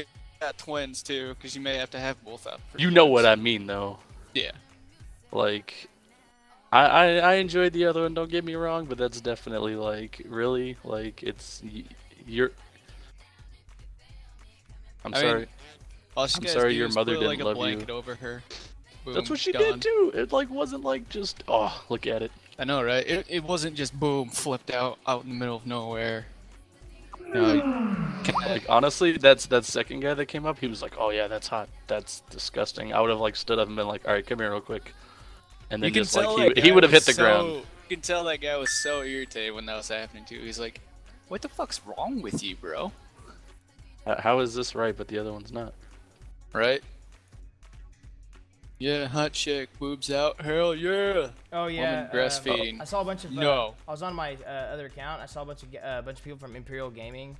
you got twins too, because you may have to have both up. You know what I mean, though. Yeah. Like, I enjoyed the other one. Don't get me wrong, but that's definitely like really like you're. I'm I sorry. mean, all she I'm guys sorry do your is mother put like didn't a love you. blanket over her. Boom, That's what she gone. did too. It like wasn't like just look at it. I know, right? It wasn't just boom flipped out in the middle of nowhere. No, Like honestly, that second guy that came up, he was like, "Oh yeah, that's hot. That's disgusting." I would have like stood up and been like, "All right, come here real quick," and you then can just like tell that he guy would have was hit the ground. You can tell that guy was so irritated when that was happening too. He's like, "What the fuck's wrong with you, bro?" How is this right, but the other one's not? Right? Yeah, hot chick, boobs out, hell yeah. Oh yeah. Woman breastfeeding. I saw a bunch of. No. I was on my other account. I saw a bunch of people from Imperial Gaming.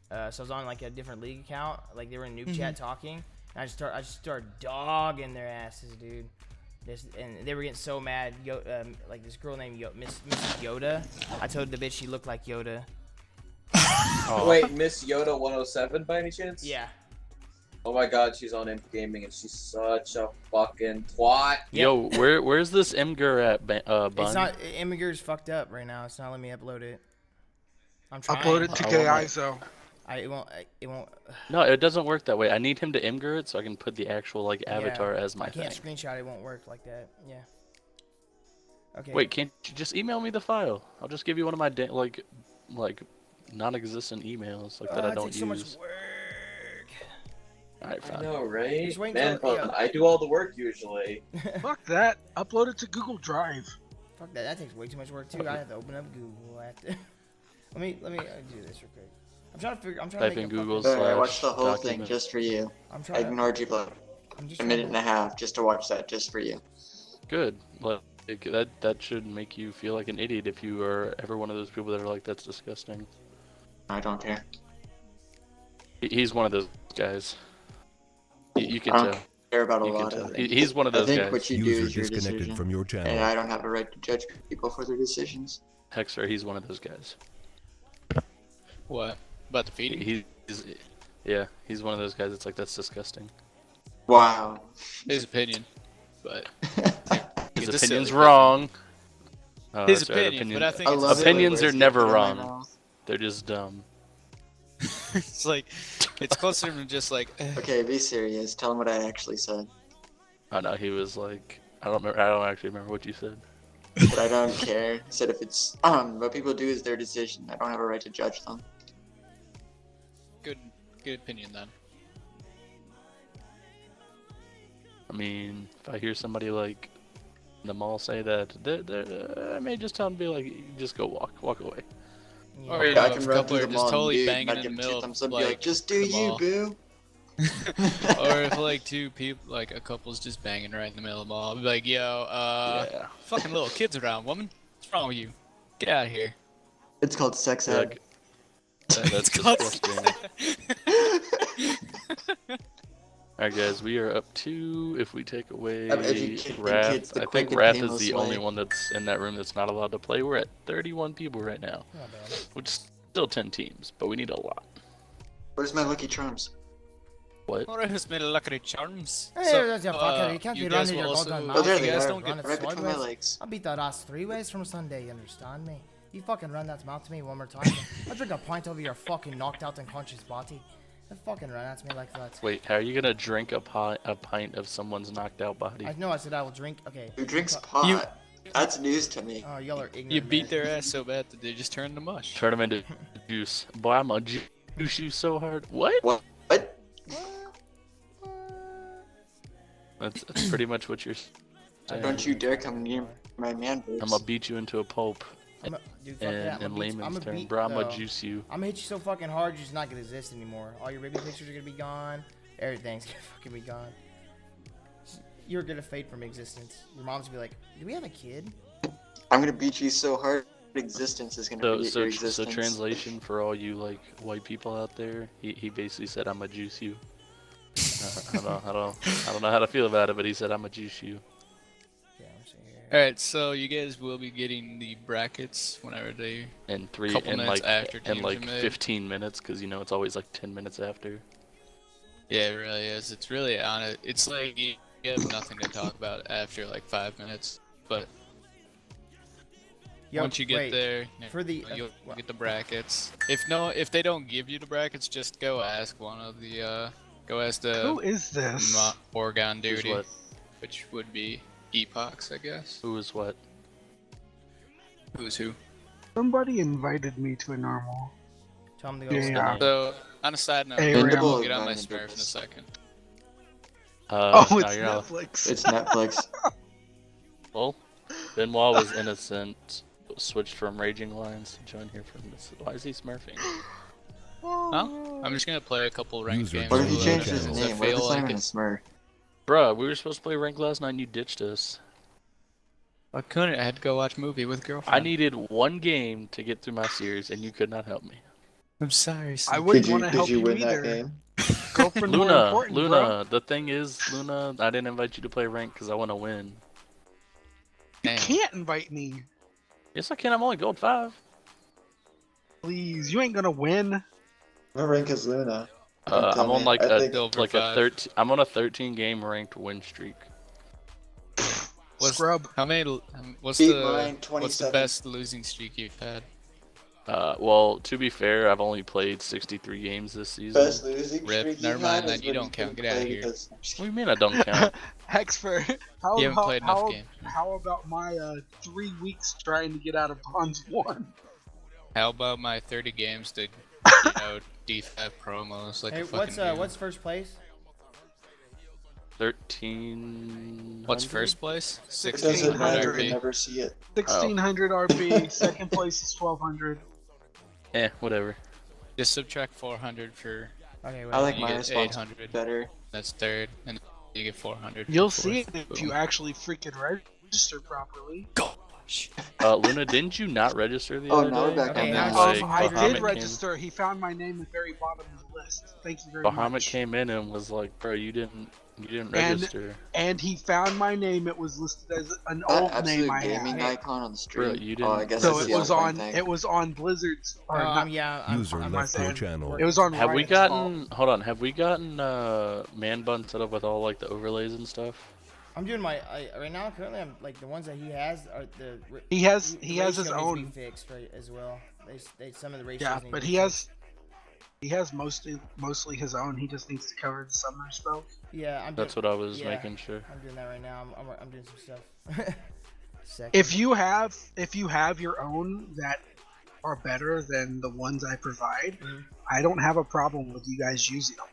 So I was on like a different league account. Like they were in noob chat talking. And I just started dogging their asses, dude. And they were getting so mad. Like this girl named Miss Yoda. I told the bitch she looked like Yoda. Oh. Wait, Miss Yoda 107 by any chance? Yeah. Oh my god, she's on Imp Gaming and she's such a fucking twat. Yo, where's this Imgur at, Bun? It's not. Imgur's fucked up right now. It's not letting me upload it. I'm trying. Upload it to KISO. It won't. No, it doesn't work that way. I need him to Imgur it so I can put the actual like avatar as my I can't thing. screenshot. It won't work like that. Yeah. Okay. Wait, can't you just email me the file? I'll just give you one of my like non-existent emails like that I don't takes use. so much work. Alright, fine. I know, right? Just wait Man, until- yeah. I do all the work usually. Fuck that. Upload it to Google Drive. Fuck that. That takes way too much work too. I have to open up Google. I have to. let me do this real quick. I'm trying to figure. I'm trying Type to make in a Google fucking- slash I watched the whole thing document. just for you. I'm I trying. ignored you for I'm just a trying minute to- and a half just to watch that just for you. Good. Like, that should make you feel like an idiot if you are ever one of those people that are like, that's disgusting. I don't care. He's one of those guys. You can I don't tell. care about a You can lot tell. of it. He's one of I those think guys. what you do User is your disconnected decision, from your channel. and I don't have a right to judge people for their decisions. Hexer, he's one of those guys. What? About the feeding? He's one of those guys that's like, that's disgusting. Wow. His opinion. But His It's a opinion's silly wrong. Oh, his that's right, opinion, but I think I it's love it when Opinions words are get never put in my wrong. mouth. They're just dumb. it's like it's closer to just like Okay, be serious. Tell them what I actually said. Oh no, he was like, I don't actually remember what you said. But I don't care. I said if it's what people do is their decision. I don't have a right to judge them. good opinion then. I mean, if I hear somebody like in the mall say that, I may just tell them to be like, just go walk away. Yeah. Or you Yeah, know, I if can a run couple through are the just mall totally and banging I'd in the give middle, two thumbs up, like, be like, just do the you, mall. boo. Or if like two people, like a couple's just banging right in the middle of the mall, I'll be like, yo, Yeah. fucking little kids around, woman. What's wrong with you? Get out of here. It's called sex Be ed. like, that's It's called- disgusting. Alright guys, we are up to, if we take away I'm educating Wrath, kids the I quick think and Wrath is painless the only way. one that's in that room that's not allowed to play. We're at 31 people right now, Not bad. which is still 10 teams, but we need a lot. Where's my Lucky Charms? What? Alright, who's made a lucky charms? Hey, there's your fucker. You can't be guys running will your also- golden Oh, mouth. there you they guys are. don't Run get it Right between my sideways. legs. I'll beat that ass 3 ways from Sunday, you understand me? You fucking run that mouth to me one more time. I'll drink a pint over your fucking knocked out unconscious body. Don't fucking run at me like that. Wait, how are you gonna drink a pint of someone's knocked out body? I know I said I will drink. Okay. Who drinks pot? That's news to me. Oh, y'all are ignorant. You beat man. their ass so bad that they just turned to mush. Turn them into juice. Boy, I'm gonna juice you so hard. What? What? That's pretty much what you're saying. Don't you dare come near my man boobs. I'm gonna beat you into a pulp. Dude, fuck that. In I'ma layman's term, beat- bro, I'm no. gonna juice you. I'm gonna hit you so fucking hard, you're just not gonna exist anymore. All your baby pictures are gonna be gone. Everything's gonna fucking be gone. You're gonna fade from existence. Your mom's gonna be like, "Do we have a kid?" I'm gonna beat you so hard, existence is gonna forget your So existence. translation for all you like white people out there, he basically said, "I'm gonna juice you." I don't know how to feel about it, but he said, "I'm gonna juice you." Yeah, I'm seeing here. Alright, so you guys will be getting the brackets whenever they... In Couple minutes after in teams like are made. 15 minutes, because you know it's always like 10 minutes after. Yeah, it really is. It's really on it. It's like you have nothing to talk about after like 5 minutes, but Yo, once you get wait, there, for the you'll get the brackets. If they don't give you the brackets, just go ask one of the go ask Who the is this? Oregon Who's duty, what? which would be Epochs, I guess. Who is what? Who's who? Somebody invited me to a normal. tell them to go Yeah, away. yeah. So on a side note, Hey, Ram. I'll get on my Invited Smurf in a this. second. Oh, No, it's you're not. Netflix. It's Netflix. Well, Benoit was innocent. Switched from Raging Lions to join here from this. Why is he smurfing? Huh? I'm just gonna play a couple ranked User games. What if he with changed Loda, his because I name? What if feel it's not like even a it. Smurf? Bruh, we were supposed to play ranked last night and you ditched us. I couldn't. I had to go watch a movie with I girlfriend. needed one game to get through my series and you could not help me. I'm sorry. I Sam. wouldn't want to help Did you you win either. that game? Girlfriend more Luna, important, Luna, bro. the thing is, Luna, I didn't invite you to play ranked because I want to win. You Damn. can't invite me. Yes, I can. I'm only gold 5. Please, you ain't gonna win. What rank is Luna? Don't tell I'm on me. like I a think Silver like a 5. 13. I'm on a 13 game ranked win streak. What's, Scrub. How many? What's beat the mine what's the 27. best losing streak you've had? Well, to be fair, I've only played 63 games this season. Best losing Rip. streak Never you've had mind, is then you when don't you count. couldn't Get outta play here. because I'm just What do you mean I don't count? Hexford, You haven't played enough games. how about my 3 weeks trying to get out of Bronze 1? How about my 30 games to, D5 promos like Hey, a fucking demon? what's first place? 13. What's first place? it doesn't matter. 1600 You RP. never see it. 1600 RP. Second place is 1200. Whatever. Just subtract 400 for. Okay, wait. I like you my get response 800. better. That's third, and you get 400. for You'll fourth. see it if you Boom. actually freaking register properly. Gosh. Luna, didn't you not register the Oh, other now we're day? back Okay, And now then, it's- like, I Bahamut did register. He found my name at the very bottom of the list. Thank you very Bahamut much. came in and was like, "Bro, you didn't And- register, And he found my name. It was listed as an That old absolute name I gaming had. icon on the bro. stream. You Oh, I didn't." guess So that's it the was other on. thing. It was on Blizzard's. Or not, I'm User am I left your saying? channel. It was on. Have we Riot's fault. gotten? Hold on. Have we gotten man bun set up with all like the overlays and stuff? I'm doing right now. Currently, I'm like the ones that he has are the. He has the his ratio needs to own. be fixed right as well. They some of the ratios. Yeah, need but to be he has mostly his own. He just needs to cover the summer spells. Yeah, That's what I was yeah. making sure. I'm doing that right now. I'm doing some stuff. Second. If you have your own that are better than the ones I provide, I don't have a problem with you guys using them.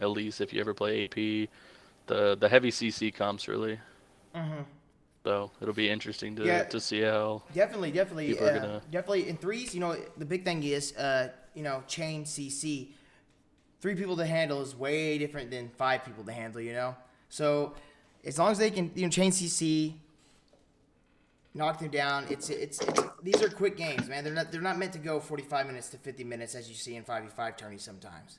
Elise if you ever play AP. The heavy CC comps really. Mm-hmm. So it'll be interesting Yeah. to see how Definitely. people are gonna. Definitely in threes. The big thing is, chain CC. 3 people to handle is way different than 5 people to handle. So as long as they can, chain CC, knock them down. It's these are quick games, man. They're not meant to go 45 minutes to 50 minutes as you see in 5v5 tourneys sometimes.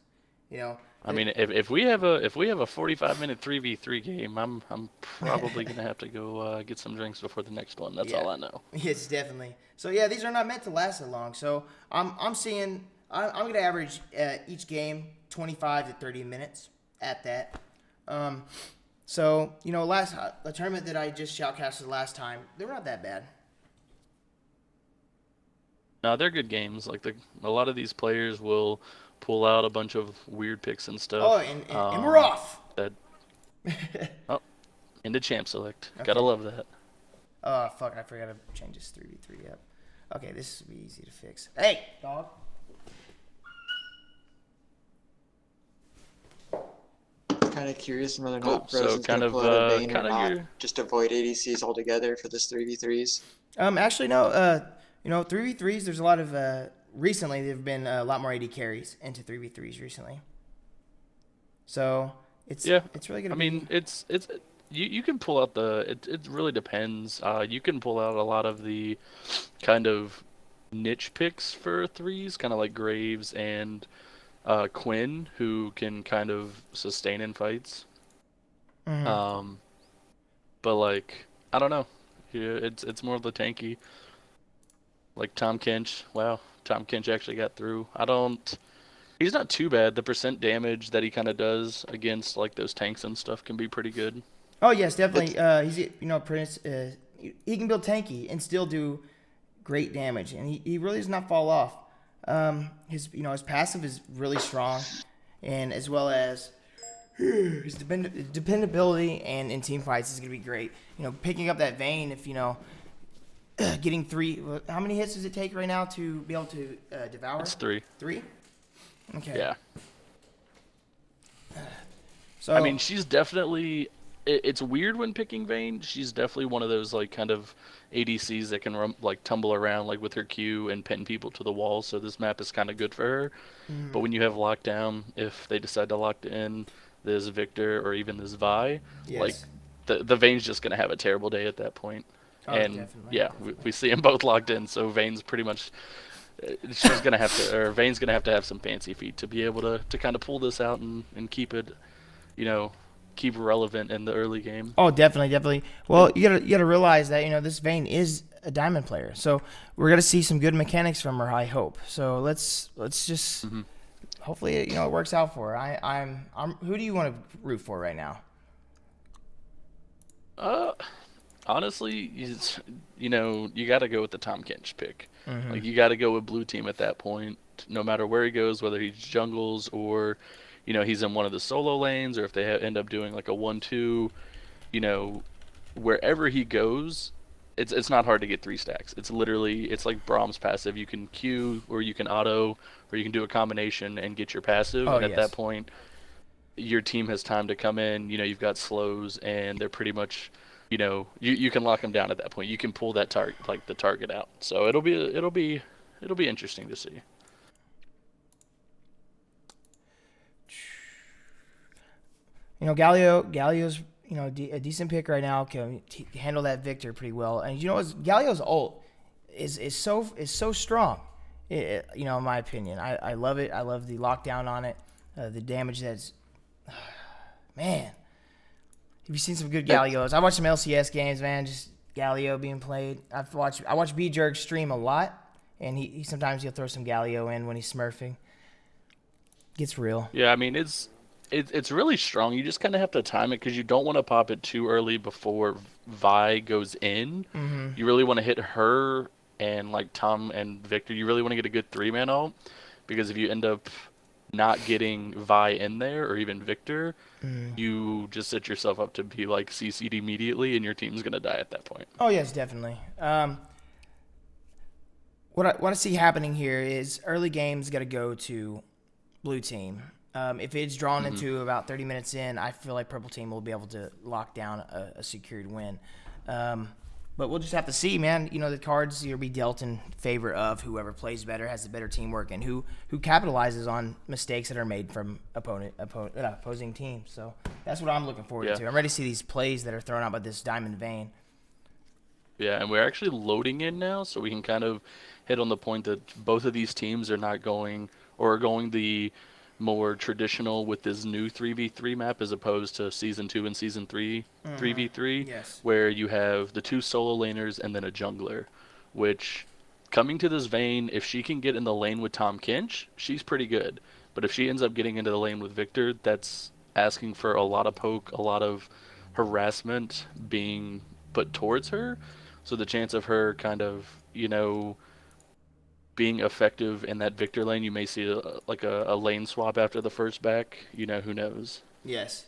I mean, if we have a 45-minute 3v3 game, I'm probably gonna have to go get some drinks before the next one. That's all I know. Yes, definitely. So yeah, these are not meant to last that long. So I'm gonna average each game 25 to 30 minutes at that. So the tournament that I just shoutcasted last time, they were not that bad. No, they're good games. Like a lot of these players will pull out a bunch of weird picks and stuff. Oh, and we're off. Into champ select. Okay. Gotta love that. Oh fuck! I forgot to change this 3v3 up. Okay, this will be easy to fix. Hey, dog. Kind of curious whether or Cool. not So Frozen's kind gonna of, pull out a Vayne or kind of not. your- Just avoid ADCs altogether for this 3v3s. Actually, no. 3v3s. There's a lot of recently. There've been a lot more AD carries into 3v3s recently. So it's really gonna. I mean, it's you can pull out it really depends. You can pull out a lot of the kind of niche picks for threes, kind of like Graves and Quinn, who can kind of sustain in fights. Mm-hmm. But like I don't know, it's more of the tanky. Like Tom Kinch. Wow, Tom Kinch actually got through. He's not too bad. The percent damage that he kind of does against like those tanks and stuff can be pretty good. Oh yes, definitely. He's Prince. He can build tanky and still do great damage, and he really does not fall off. His passive is really strong, and as well as his dependability and in team fights is gonna be great. Picking up that Vayne if getting 3. How many hits does it take right now to be able to devour? It's 3. 3. Okay. Yeah. So I mean, she's definitely. It's weird when picking Vayne. She's definitely one of those like kind of ADCs that can like tumble around like with her Q and pin people to the wall. So this map is kind of good for her. But when you have lockdown, if they decide to lock in this Victor or even this Vi, yes. like the Vayne's just gonna have a terrible day at that point. Oh, And definitely, yeah, definitely. we see them both locked in. So Vayne's pretty much. She's gonna have to, or Vayne's gonna have some fancy feet to be able to kind of pull this out and keep it, keep relevant in the early game. Oh, definitely. Well, you gotta realize that this Vayne is a diamond player, so we're gonna see some good mechanics from her. I hope. So let's just hopefully it works out for her. I'm who do you want to root for right now? Honestly, you got to go with the Tom Kinch pick. Like you got to go with blue team at that point, no matter where he goes, whether he jungles or, he's in one of the solo lanes, or if they end up doing like a 1-2, wherever he goes, it's not hard to get 3 stacks. It's like Braum's passive. You can Q or you can auto or you can do a combination and get your passive. Oh, and at yes. that point, your team has time to come in. You've got slows and they're pretty much. You can lock them down at that point. You can pull that the target out. So it'll be interesting to see. Galio's a decent pick right now. Can handle that Victor pretty well. And Galio's ult is so strong. In my opinion, I love it. I love the lockdown on it. The damage that's man. Have you seen some good Galios? I watched some LCS games, man. Just Galio being played. I watch B-Jerk stream a lot, and he sometimes he'll throw some Galio in when he's smurfing. Gets real. Yeah, I mean it's really strong. You just kind of have to time it because you don't want to pop it too early before Vi goes in. You really want to hit her and like Tom and Victor. You really want to get a good 3-man ult because if you end up not getting Vi in there or even Victor, you just set yourself up to be like CC'd immediately and your team's gonna die at that point. Oh yes, definitely. What I see happening here is early games got to go to blue team. If it's drawn into about 30 minutes in, I feel like purple team will be able to lock down a secured win. But we'll just have to see, man. You know, the cards will be dealt in favor of whoever plays better, has the better teamwork, and who capitalizes on mistakes that are made from opposing teams. So that's what I'm looking forward to. I'm ready to see these plays that are thrown out by this Diamond Vein. Yeah, and we're actually loading in now, so we can kind of hit on the point that both of these teams are not going, or are going the more traditional with this new 3v3 map as opposed to Season 2 and Season 3 3v3, Yes. where you have the 2 solo laners and then a jungler, which, coming to this vein, if she can get in the lane with Tom Kinch, she's pretty good. But if she ends up getting into the lane with Victor, that's asking for a lot of poke, a lot of harassment being put towards her. So the chance of her kind of, being effective in that Victor lane, you may see a lane swap after the first back. Who knows? Yes.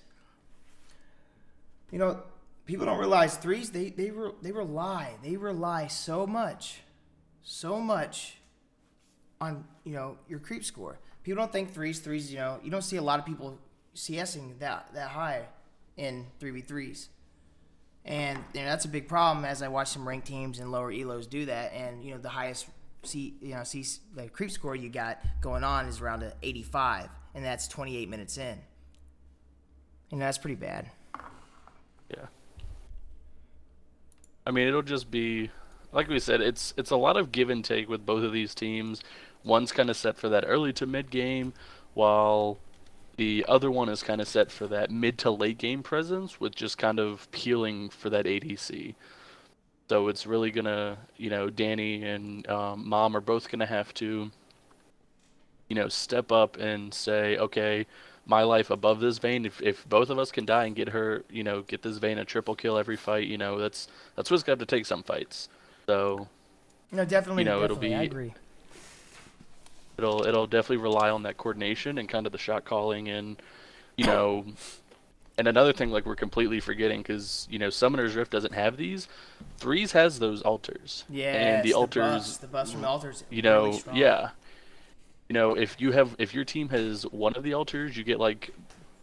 You know, people don't realize threes. They rely so much on your creep score. People don't think threes. You don't see a lot of people CSing that high in 3v3s. And that's a big problem as I watch some ranked teams and lower elos do that. And the highest the creep score you got going on is around 85, and that's 28 minutes in. And that's pretty bad. Yeah. I mean, it'll just be like we said. It's a lot of give and take with both of these teams. One's kind of set for that early to mid game, while the other one is kind of set for that mid to late game presence, with just kind of peeling for that ADC. So it's really gonna, Danny and Mom are both gonna have to, step up and say, okay, my life above this Vayne. If both of us can die and get her, get this Vayne a triple kill every fight, that's what's got to take some fights. So, Definitely. it'll be. I agree. It'll definitely rely on that coordination and kind of the shot calling and, and another thing like we're completely forgetting because Summoner's Rift doesn't have these. Threes has those altars. Yeah, and the altars. The bus from the altars. Really strong. Yeah. If your team has one of the altars, you get like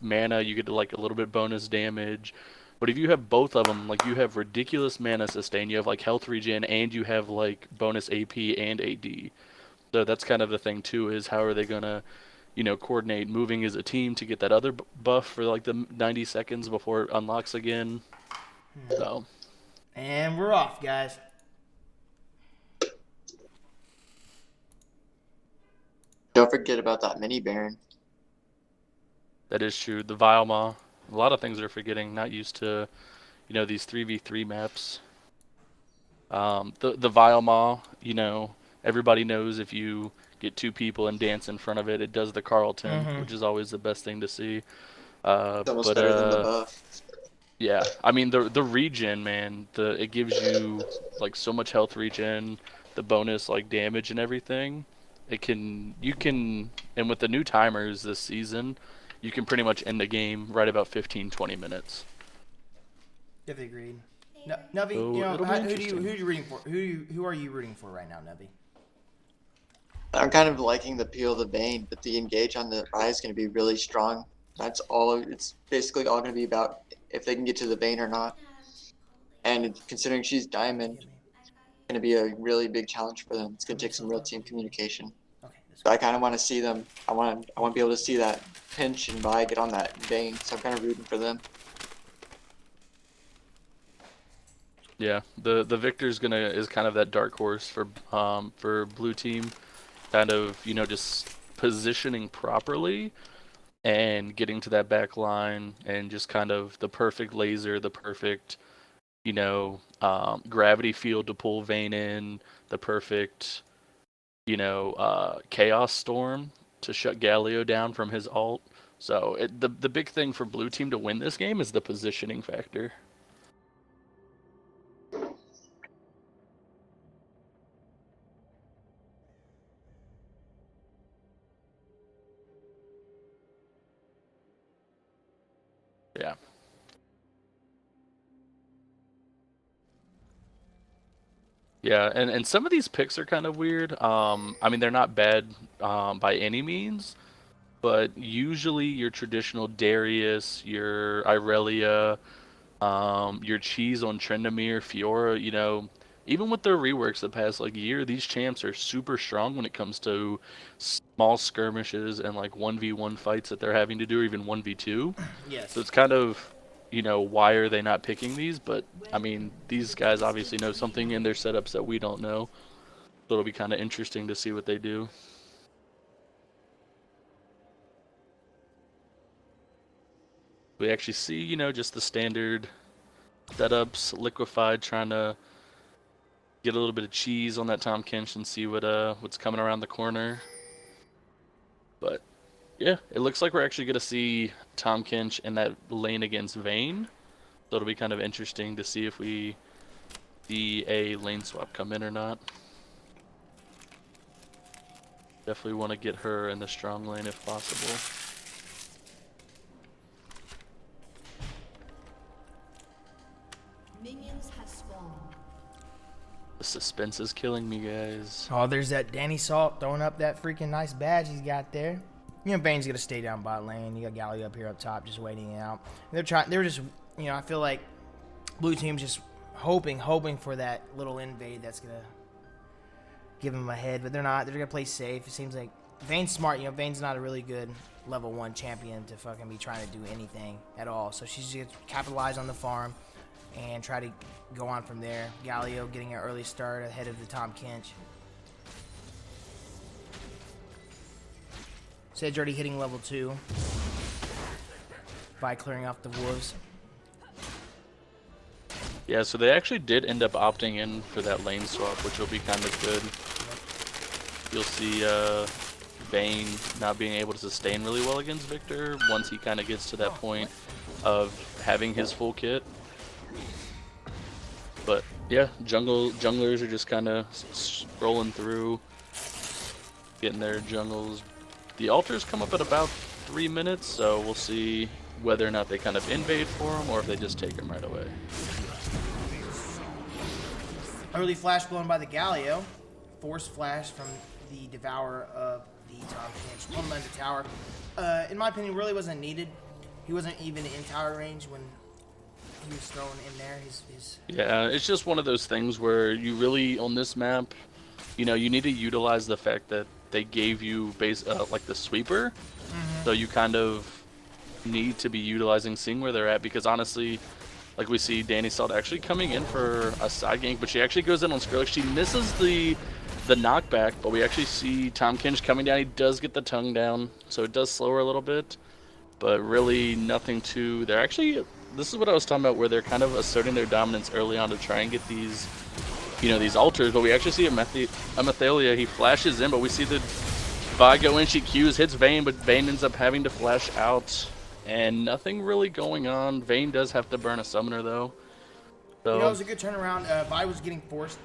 mana, you get like a little bit bonus damage. But if you have both of them, like you have ridiculous mana sustain, you have like health regen, and you have like bonus AP and AD. So that's kind of the thing too, is how are they gonna, coordinate moving as a team to get that other buff for like the 90 seconds before it unlocks again. So. And we're off, guys. Don't forget about that mini Baron. That is true. The Vilema. A lot of things they're forgetting. Not used to, these 3v3 maps. The Vilema, everybody knows if you get two people and dance in front of it, it does the Carlton, which is always the best thing to see. It's almost better than the buff. Yeah, I mean the regen, man. It gives you like so much health regen, the bonus like damage and everything. You can, and with the new timers this season, you can pretty much end the game right about 15-20 minutes. Definitely agreed. Nubby, So who are you rooting for? Who are you rooting for right now, Nubby? I'm kind of liking the peel of the Vayne, but the engage on the Eye is going to be really strong. That's all. It's basically all going to be about if they can get to the Vayne or not. And considering she's Diamond, it's going to be a really big challenge for them. It's going to take some real team communication. Okay. So I kind of want to see them. I want to be able to see that pinch and Vi get on that Vayne. So I'm kind of rooting for them. Yeah, the Victor's is kind of that dark horse for blue team, kind of just positioning properly and getting to that back line and just kind of the perfect laser, the perfect gravity field to pull Vayne in, the perfect chaos storm to shut Galio down from his ult. So the big thing for blue team to win this game is the positioning factor. Yeah. Yeah, and some of these picks are kind of weird. I mean, they're not bad by any means, but usually your traditional Darius, your Irelia, your cheese on Trendamere, Fiora, you know, even with their reworks the past like year, these champs are super strong when it comes to small skirmishes and like 1v1 fights that they're having to do, or even 1v2. Yes. So it's kind of, you know, why are they not picking these? But I mean, these guys obviously know something in their setups that we don't know. So it'll be kind of interesting to see what they do. We actually see, you know, just the standard setups, liquefied, trying to get a little bit of cheese on that Tom Kinch and see what's coming around the corner. But yeah, it looks like we're actually gonna see Tom Kinch in that lane against Vayne. So it'll be kind of interesting to see if we see a lane swap come in or not. Definitely want to get her in the strong lane if possible. Minions have spawned. The suspense is killing me, guys. Oh, there's that Danny Salt throwing up that freaking nice badge he's got there. You know, Bane's gonna stay down bot lane. You got Galley up here up top, just waiting it out. And they were just, you know, I feel like blue team's just hoping for that little invade that's gonna give them a head, but they're not. They're gonna play safe. It seems like Vayne's smart. You know, Vayne's not a really good level 1 champion to fucking be trying to do anything at all. So she's just gonna capitalize on the farm and try to go on from there. Galio getting an early start ahead of the Tom Kinch. Sedge already hitting level 2 by clearing off the wolves. Yeah, so they actually did end up opting in for that lane swap, which will be kind of good. You'll see Vayne not being able to sustain really well against Victor once he kind of gets to that point of having his full kit. But yeah, junglers are just kind of scrolling through, getting their jungles. The altars come up at about 3 minutes, so we'll see whether or not they kind of invade for them or if they just take them right away. Early flash blown by the Galio. Force flash from the Devourer of the Tom Kinch. One lens of tower. In my opinion, really wasn't needed. He wasn't even in tower range when he was thrown in there. Yeah, it's just one of those things where you really, on this map, you know, you need to utilize the fact that they gave you like the sweeper. So you kind of need to be utilizing, seeing where they're at, because honestly, like we see Danny Salt actually coming in for a side gank, but she actually goes in on Skrillex. She misses the knockback, but we actually see Tom Kinch coming down. He does get the tongue down, so it does slow her a little bit, but really nothing to... They're actually... This is what I was talking about, where they're kind of asserting their dominance early on to try and get these, you know, these altars. But we actually see Amethalia. He flashes in, but we see the Vi go in. She Qs, hits Vayne, but Vayne ends up having to flash out. And nothing really going on. Vayne does have to burn a summoner, though. So, You know, it was a good turnaround. Vi was getting forced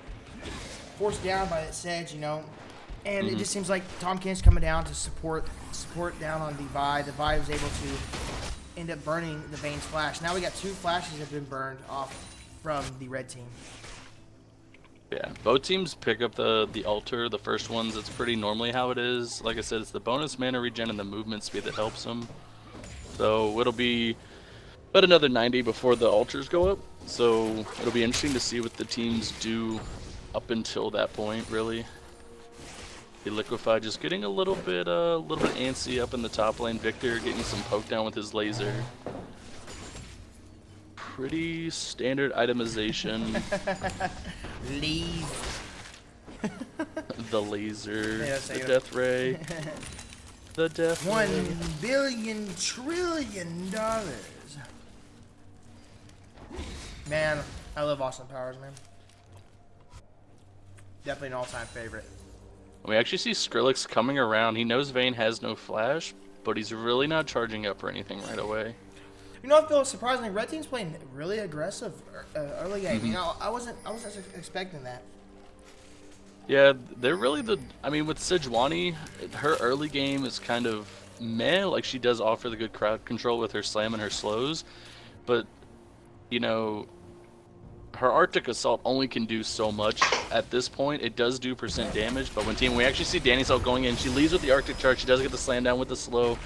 down by that Sedge, you know. And it just seems like Tom Kinch coming down to support down on the Vi. The Vi was able to end up burning the Vayne's flash. Now we got 2 flashes that have been burned off from the red team. yeah, both teams pick up the altar. The first ones, it's pretty normally how it is. Like I said, it's the bonus mana regen and the movement speed that helps them. So it'll be about another 90 before the altars go up. So it'll be interesting to see what the teams do up until that point, really. The Liquefy just getting a little bit antsy up in the top lane. Victor getting some poke down with his laser. Pretty standard itemization. Leave. The laser, Yeah, the death ray, the death ray. $1 billion trillion. Man, I love Austin Powers, man. Definitely an all-time favorite. We actually see Skrillex coming around. He knows Vayne has no flash, but he's really not charging up or anything right away. You know, I feel surprisingly, red team's playing really aggressive early game. You know, I wasn't expecting that. Yeah, they're really I mean, with Sejuani, her early game is kind of meh. Like, she does offer the good crowd control with her slam and her slows, but, you know, her Arctic Assault only can do so much at this point. It does do % damage, but we actually see Danny Assault going in. She leads with the Arctic Charge. She does get the slam down with the slow.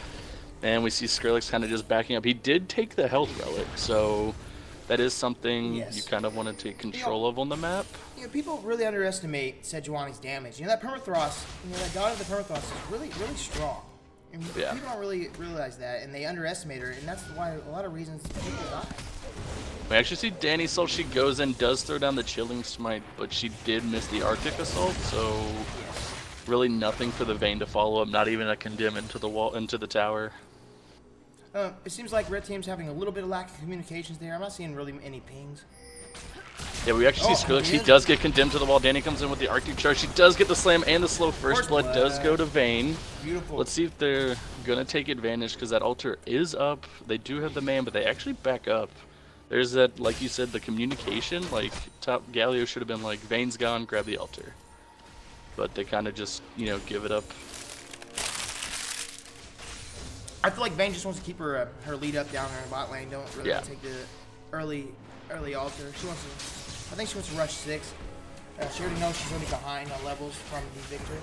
And we see Skrillex kind of just backing up. He did take the health relic, so that is something you kind of want to take control of on the map. You know, people really underestimate Sejuani's damage. You know, that permafrost, that god of the permafrost is really, really strong. And people don't really realize that, and they underestimate her, and that's why a lot of reasons people die. We actually see Danny Assault. She goes in, does throw down the Chilling Smite, but she did miss the Arctic Assault, so really nothing for the Vayne to follow up. Not even a condemn into the wall, into the tower. It seems like red team's having a little bit of lack of communications there. I'm not seeing really any pings. Yeah, we actually see Skrillex. He does get condemned to the wall. Danny comes in with the Arctic Charge. She does get the slam and the slow. First blood does go to Vayne. Beautiful. Let's see if they're going to take advantage, because that altar is up. They do have the man, but they actually back up. There's that, like you said, the communication. Like, top Galio should have been like, Vayne's gone, grab the altar. But they kind of just, give it up. I feel like Vayne just wants to keep her lead up down there in bot lane. Don't really take the early altar. I think she wants to rush 6. She already knows she's already behind on levels from the Victor.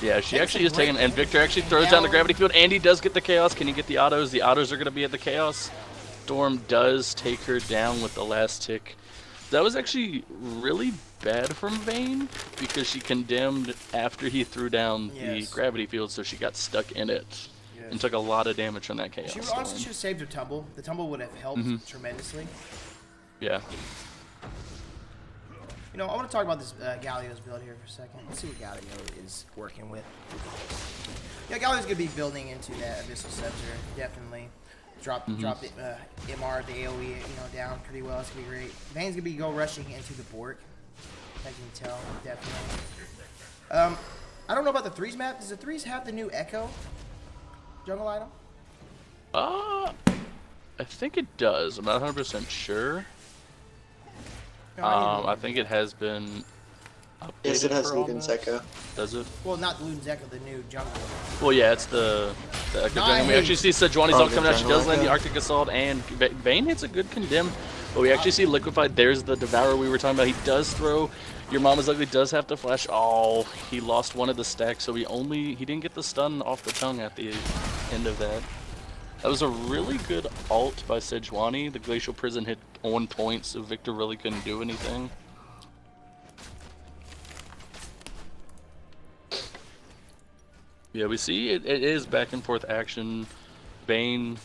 Yeah, she actually is taking, and Victor actually throws down the gravity field. Andy does get the Chaos. Can he get the autos? The autos are going to be at the Chaos. Storm does take her down with the last tick. That was actually really bad from Vayne, because she condemned after he threw down the gravity field, so she got stuck in it. And took a lot of damage from that Chaos. She honestly should have saved her tumble. The tumble would have helped tremendously. Yeah. I want to talk about this Galio's build here for a second. Let's see what Galio is working with. Yeah, Galio's going to be building into that Abyssal Scepter, definitely. Drop the MR, the AoE, down pretty well. It's going to be great. Vayne's going to be rushing into the Bork. I can tell, definitely. I don't know about the 3s map. Does the 3s have the new Echo jungle item? I think it does. I'm not 100% sure. No, I think it has been updated. Yes, it has Luden's Echo. Does it? Well, not Luden's Echo, the new jungle. Well, yeah, it's the Echo jungle. We actually see Sejuani's ult coming out. She does land the Arctic Assault, and Vayne hits a good condemn. But we actually see Liquefied. There's the Devourer we were talking about. He does throw. Your Mama's Ugly does have to flash. Oh, he lost one of the stacks, so he didn't get the stun off the tongue at the end of that. That was a really good ult by Sejuani. The Glacial Prison hit on point, so Victor really couldn't do anything. Yeah, we see it is back and forth action. Vayne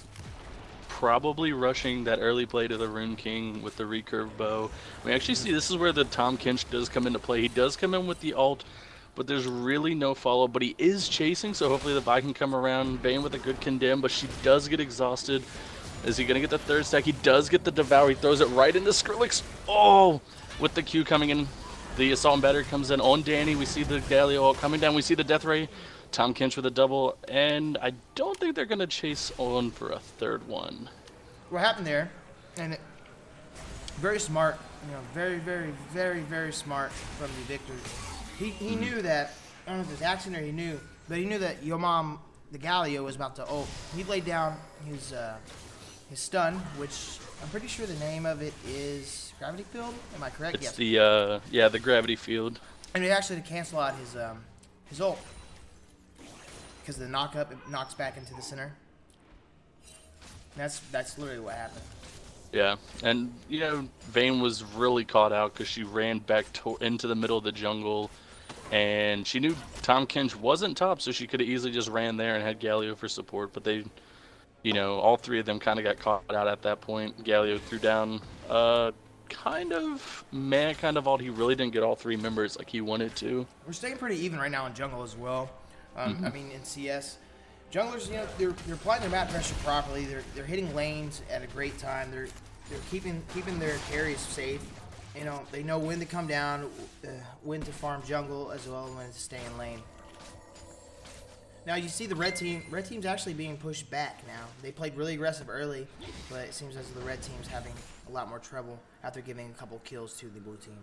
probably rushing that early play to the Rune King with the recurve bow. We actually see this is where the Tom Kinch does come into play. He does come in with the ult, but there's really no follow, but he is chasing, so hopefully the Vi can come around. Vayne with a good condemn, but she does get exhausted. Is he gonna get the third stack? He does get the Devour. He throws it right into Skrillex. Oh, with the Q coming in. The Assault and Battery comes in on Danny. We see the Galio ult coming down. We see the Death Ray. Tom Kinch with a double, and I don't think they're gonna chase on for a third one. What happened there, and very smart, very, very, very, very smart from the Victor. He knew that, I don't know if it's accident or he knew, but he knew that your mom, the Galio, was about to ult. He laid down his stun, which I'm pretty sure the name of it is Gravity Field. Am I correct? It's yes. the Gravity Field. And he actually cancel out his ult. Because the knock up, it knocks back into the center. That's literally what happened. Yeah, and Vayne was really caught out because she ran back into the middle of the jungle, and she knew Tom Kinch wasn't top, so she could have easily just ran there and had Galio for support. But they, all three of them kind of got caught out at that point. Galio threw down kind of ult. He really didn't get all 3 members like he wanted to. We're staying pretty even right now in jungle as well. I mean, in CS, junglers, they're applying their map pressure properly. They're hitting lanes at a great time. They're keeping their carries safe. They know when to come down, when to farm jungle, as well as when to stay in lane. Now you see the red team's actually being pushed back now. They played really aggressive early, but it seems as though the red team's having a lot more trouble after giving a couple kills to the blue team.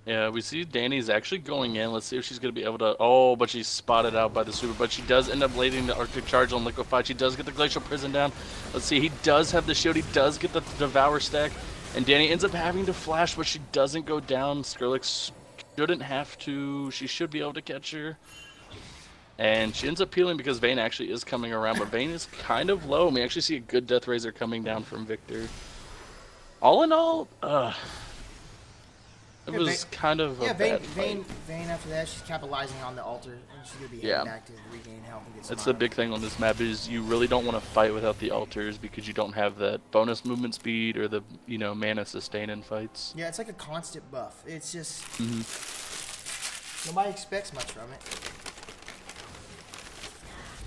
Yeah, we see Danny's actually going in. Let's see if she's going to be able to... Oh, but she's spotted out by the super. But she does end up lading the Arctic Charge on Liquefied. She does get the Glacial Prison down. Let's see, he does have the shield. He does get the Devour stack. And Danny ends up having to flash, but she doesn't go down. Skrillex shouldn't have to. She should be able to catch her. And she ends up peeling because Vayne actually is coming around, but Vayne is kind of low. We actually see a good Death Razor coming down from Victor. All in all, it was kind of a bad fight. Vayne after that, she's capitalizing on the altar, and she's going to be heading back to regain health and get some That's the big thing on this map is you really don't want to fight without the altars because you don't have that bonus movement speed or the, mana sustain in fights. Yeah, it's like a constant buff. It's just... Nobody expects much from it.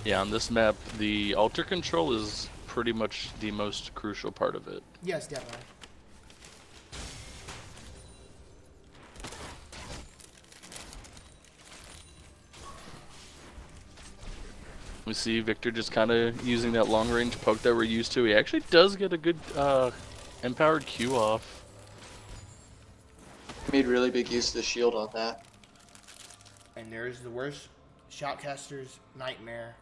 Yeah, on this map, the altar control is pretty much the most crucial part of it. Yes, definitely. We see Victor just kind of using that long-range poke that we're used to. He actually does get a good empowered Q off. Made really big use of the shield on that. And there's the worst shotcaster's nightmare.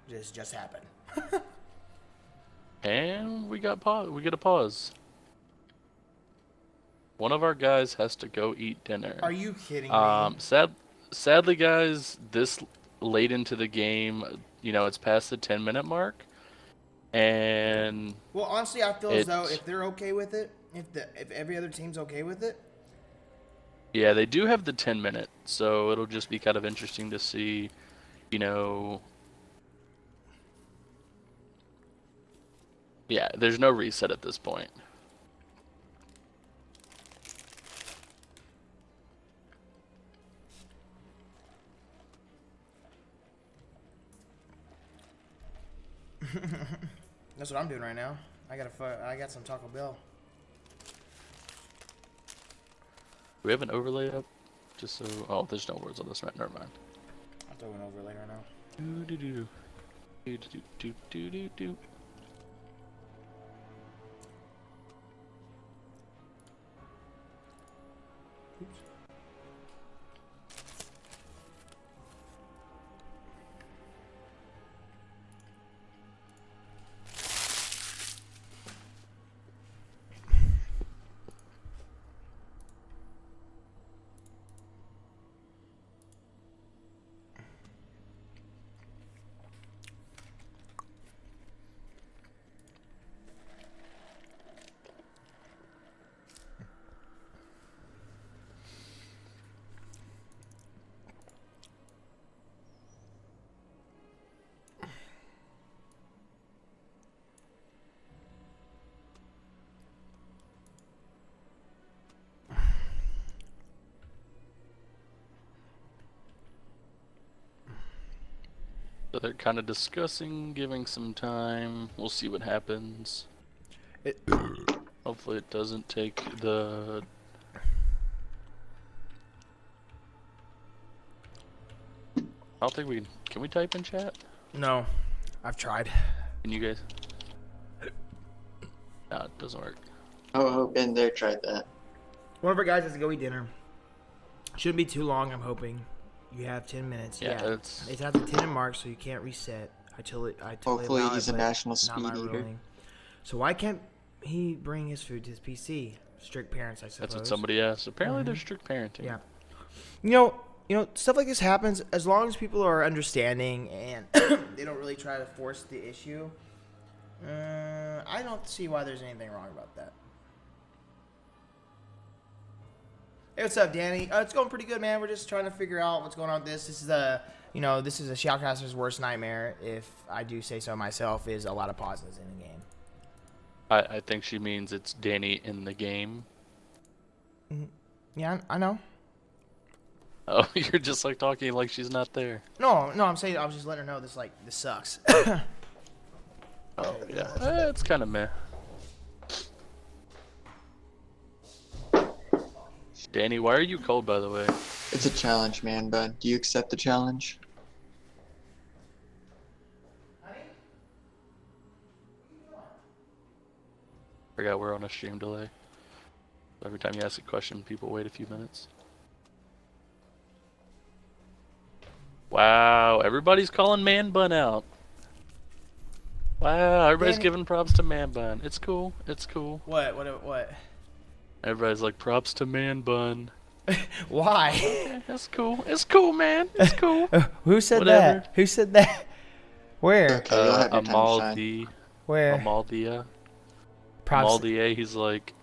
This just happened. And we got we get a pause. One of our guys has to go eat dinner. Are you kidding me? Sadly, guys, this late into the game, it's past the 10-minute mark, and well, honestly, I feel as though if they're okay with it, if every other team's okay with it, yeah, they do have the 10-minute, so it'll just be kind of interesting to see, yeah, there's no reset at this point. That's what I'm doing right now. I got some Taco Bell. Do we have an overlay up? Just so... Oh, there's no words on this map. Never mind. I'll throw an overlay right now. Do-do-do. Do-do-do-do-do-do. So they're kind of discussing, giving some time. We'll see what happens. Hopefully it doesn't take the... I don't think we... Can we type in chat? No, I've tried. Can you guys? No, it doesn't work. Oh, Ben there tried that. One of our guys has to go eat dinner. Shouldn't be too long, I'm hoping. You have 10 minutes. Yeah, it's at the 10 mark, so you can't reset until Hopefully he's a national speed eater. Ruling. So why can't he bring his food to his PC? Strict parents, I suppose. That's what somebody asked. Apparently there's strict parenting. Yeah. You know, stuff like this happens as long as people are understanding and they don't really try to force the issue. I don't see why there's anything wrong about that. Hey, what's up, Danny? It's going pretty good, man. We're just trying to figure out what's going on with this. This is a shoutcaster's worst nightmare, if I do say so myself, is a lot of pauses in the game. I think she means it's Danny in the game. Yeah, I know. Oh, you're just like talking like she's not there. No, I'm saying I was just letting her know this sucks. Oh, yeah. It's kind of meh. Danny, why are you cold, by the way? It's a challenge, man, bud. Do you accept the challenge? Forgot we're on a stream delay. Every time you ask a question, people wait a few minutes. Wow, everybody's calling Man Bun out. Wow, everybody's Danny- giving props to Man Bun. It's cool. It's cool. What? Everybody's like, props to Man Bun. Why? Okay, that's cool. It's cool, man. It's cool. Who said Whatever. that? Who said that? Where? Okay, you'll have your time to shine. Where? Amaldia. Props. Amaldia, he's like,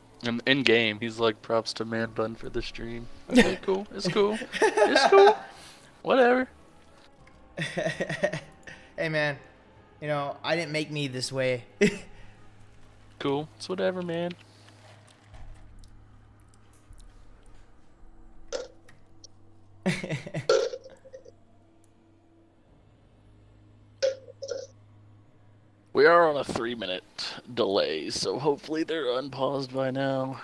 in game, he's like, props to Man Bun for the stream. Okay, cool. It's cool. It's cool. Whatever. Hey man, you know I didn't make me this way. Cool. It's whatever, man. We are on a 3-minute delay, so hopefully they're unpaused by now.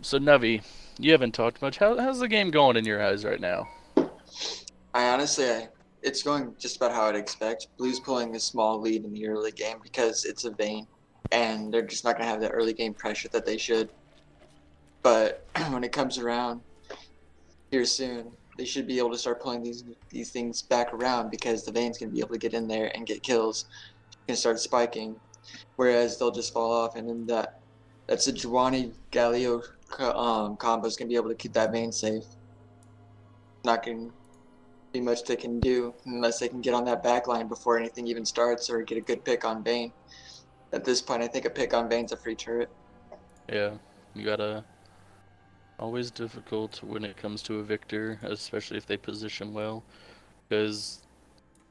So Navi, you haven't talked much. How's the game going in your eyes right now? It's going just about how I'd expect. Blue's pulling a small lead in the early game because it's a Vayne, and they're just not going to have the early game pressure that they should. But when it comes around here soon, they should be able to start pulling these things back around because the Vayne's going to be able to get in there and get kills and start spiking, whereas they'll just fall off, and then that's a Juwani Galio combo is going to be able to keep that Vayne safe. Not going to be much they can do unless they can get on that back line before anything even starts or get a good pick on Vayne. At this point, I think a pick on Vayne's a free turret. Yeah, you gotta... Always difficult when it comes to a Victor, especially if they position well, because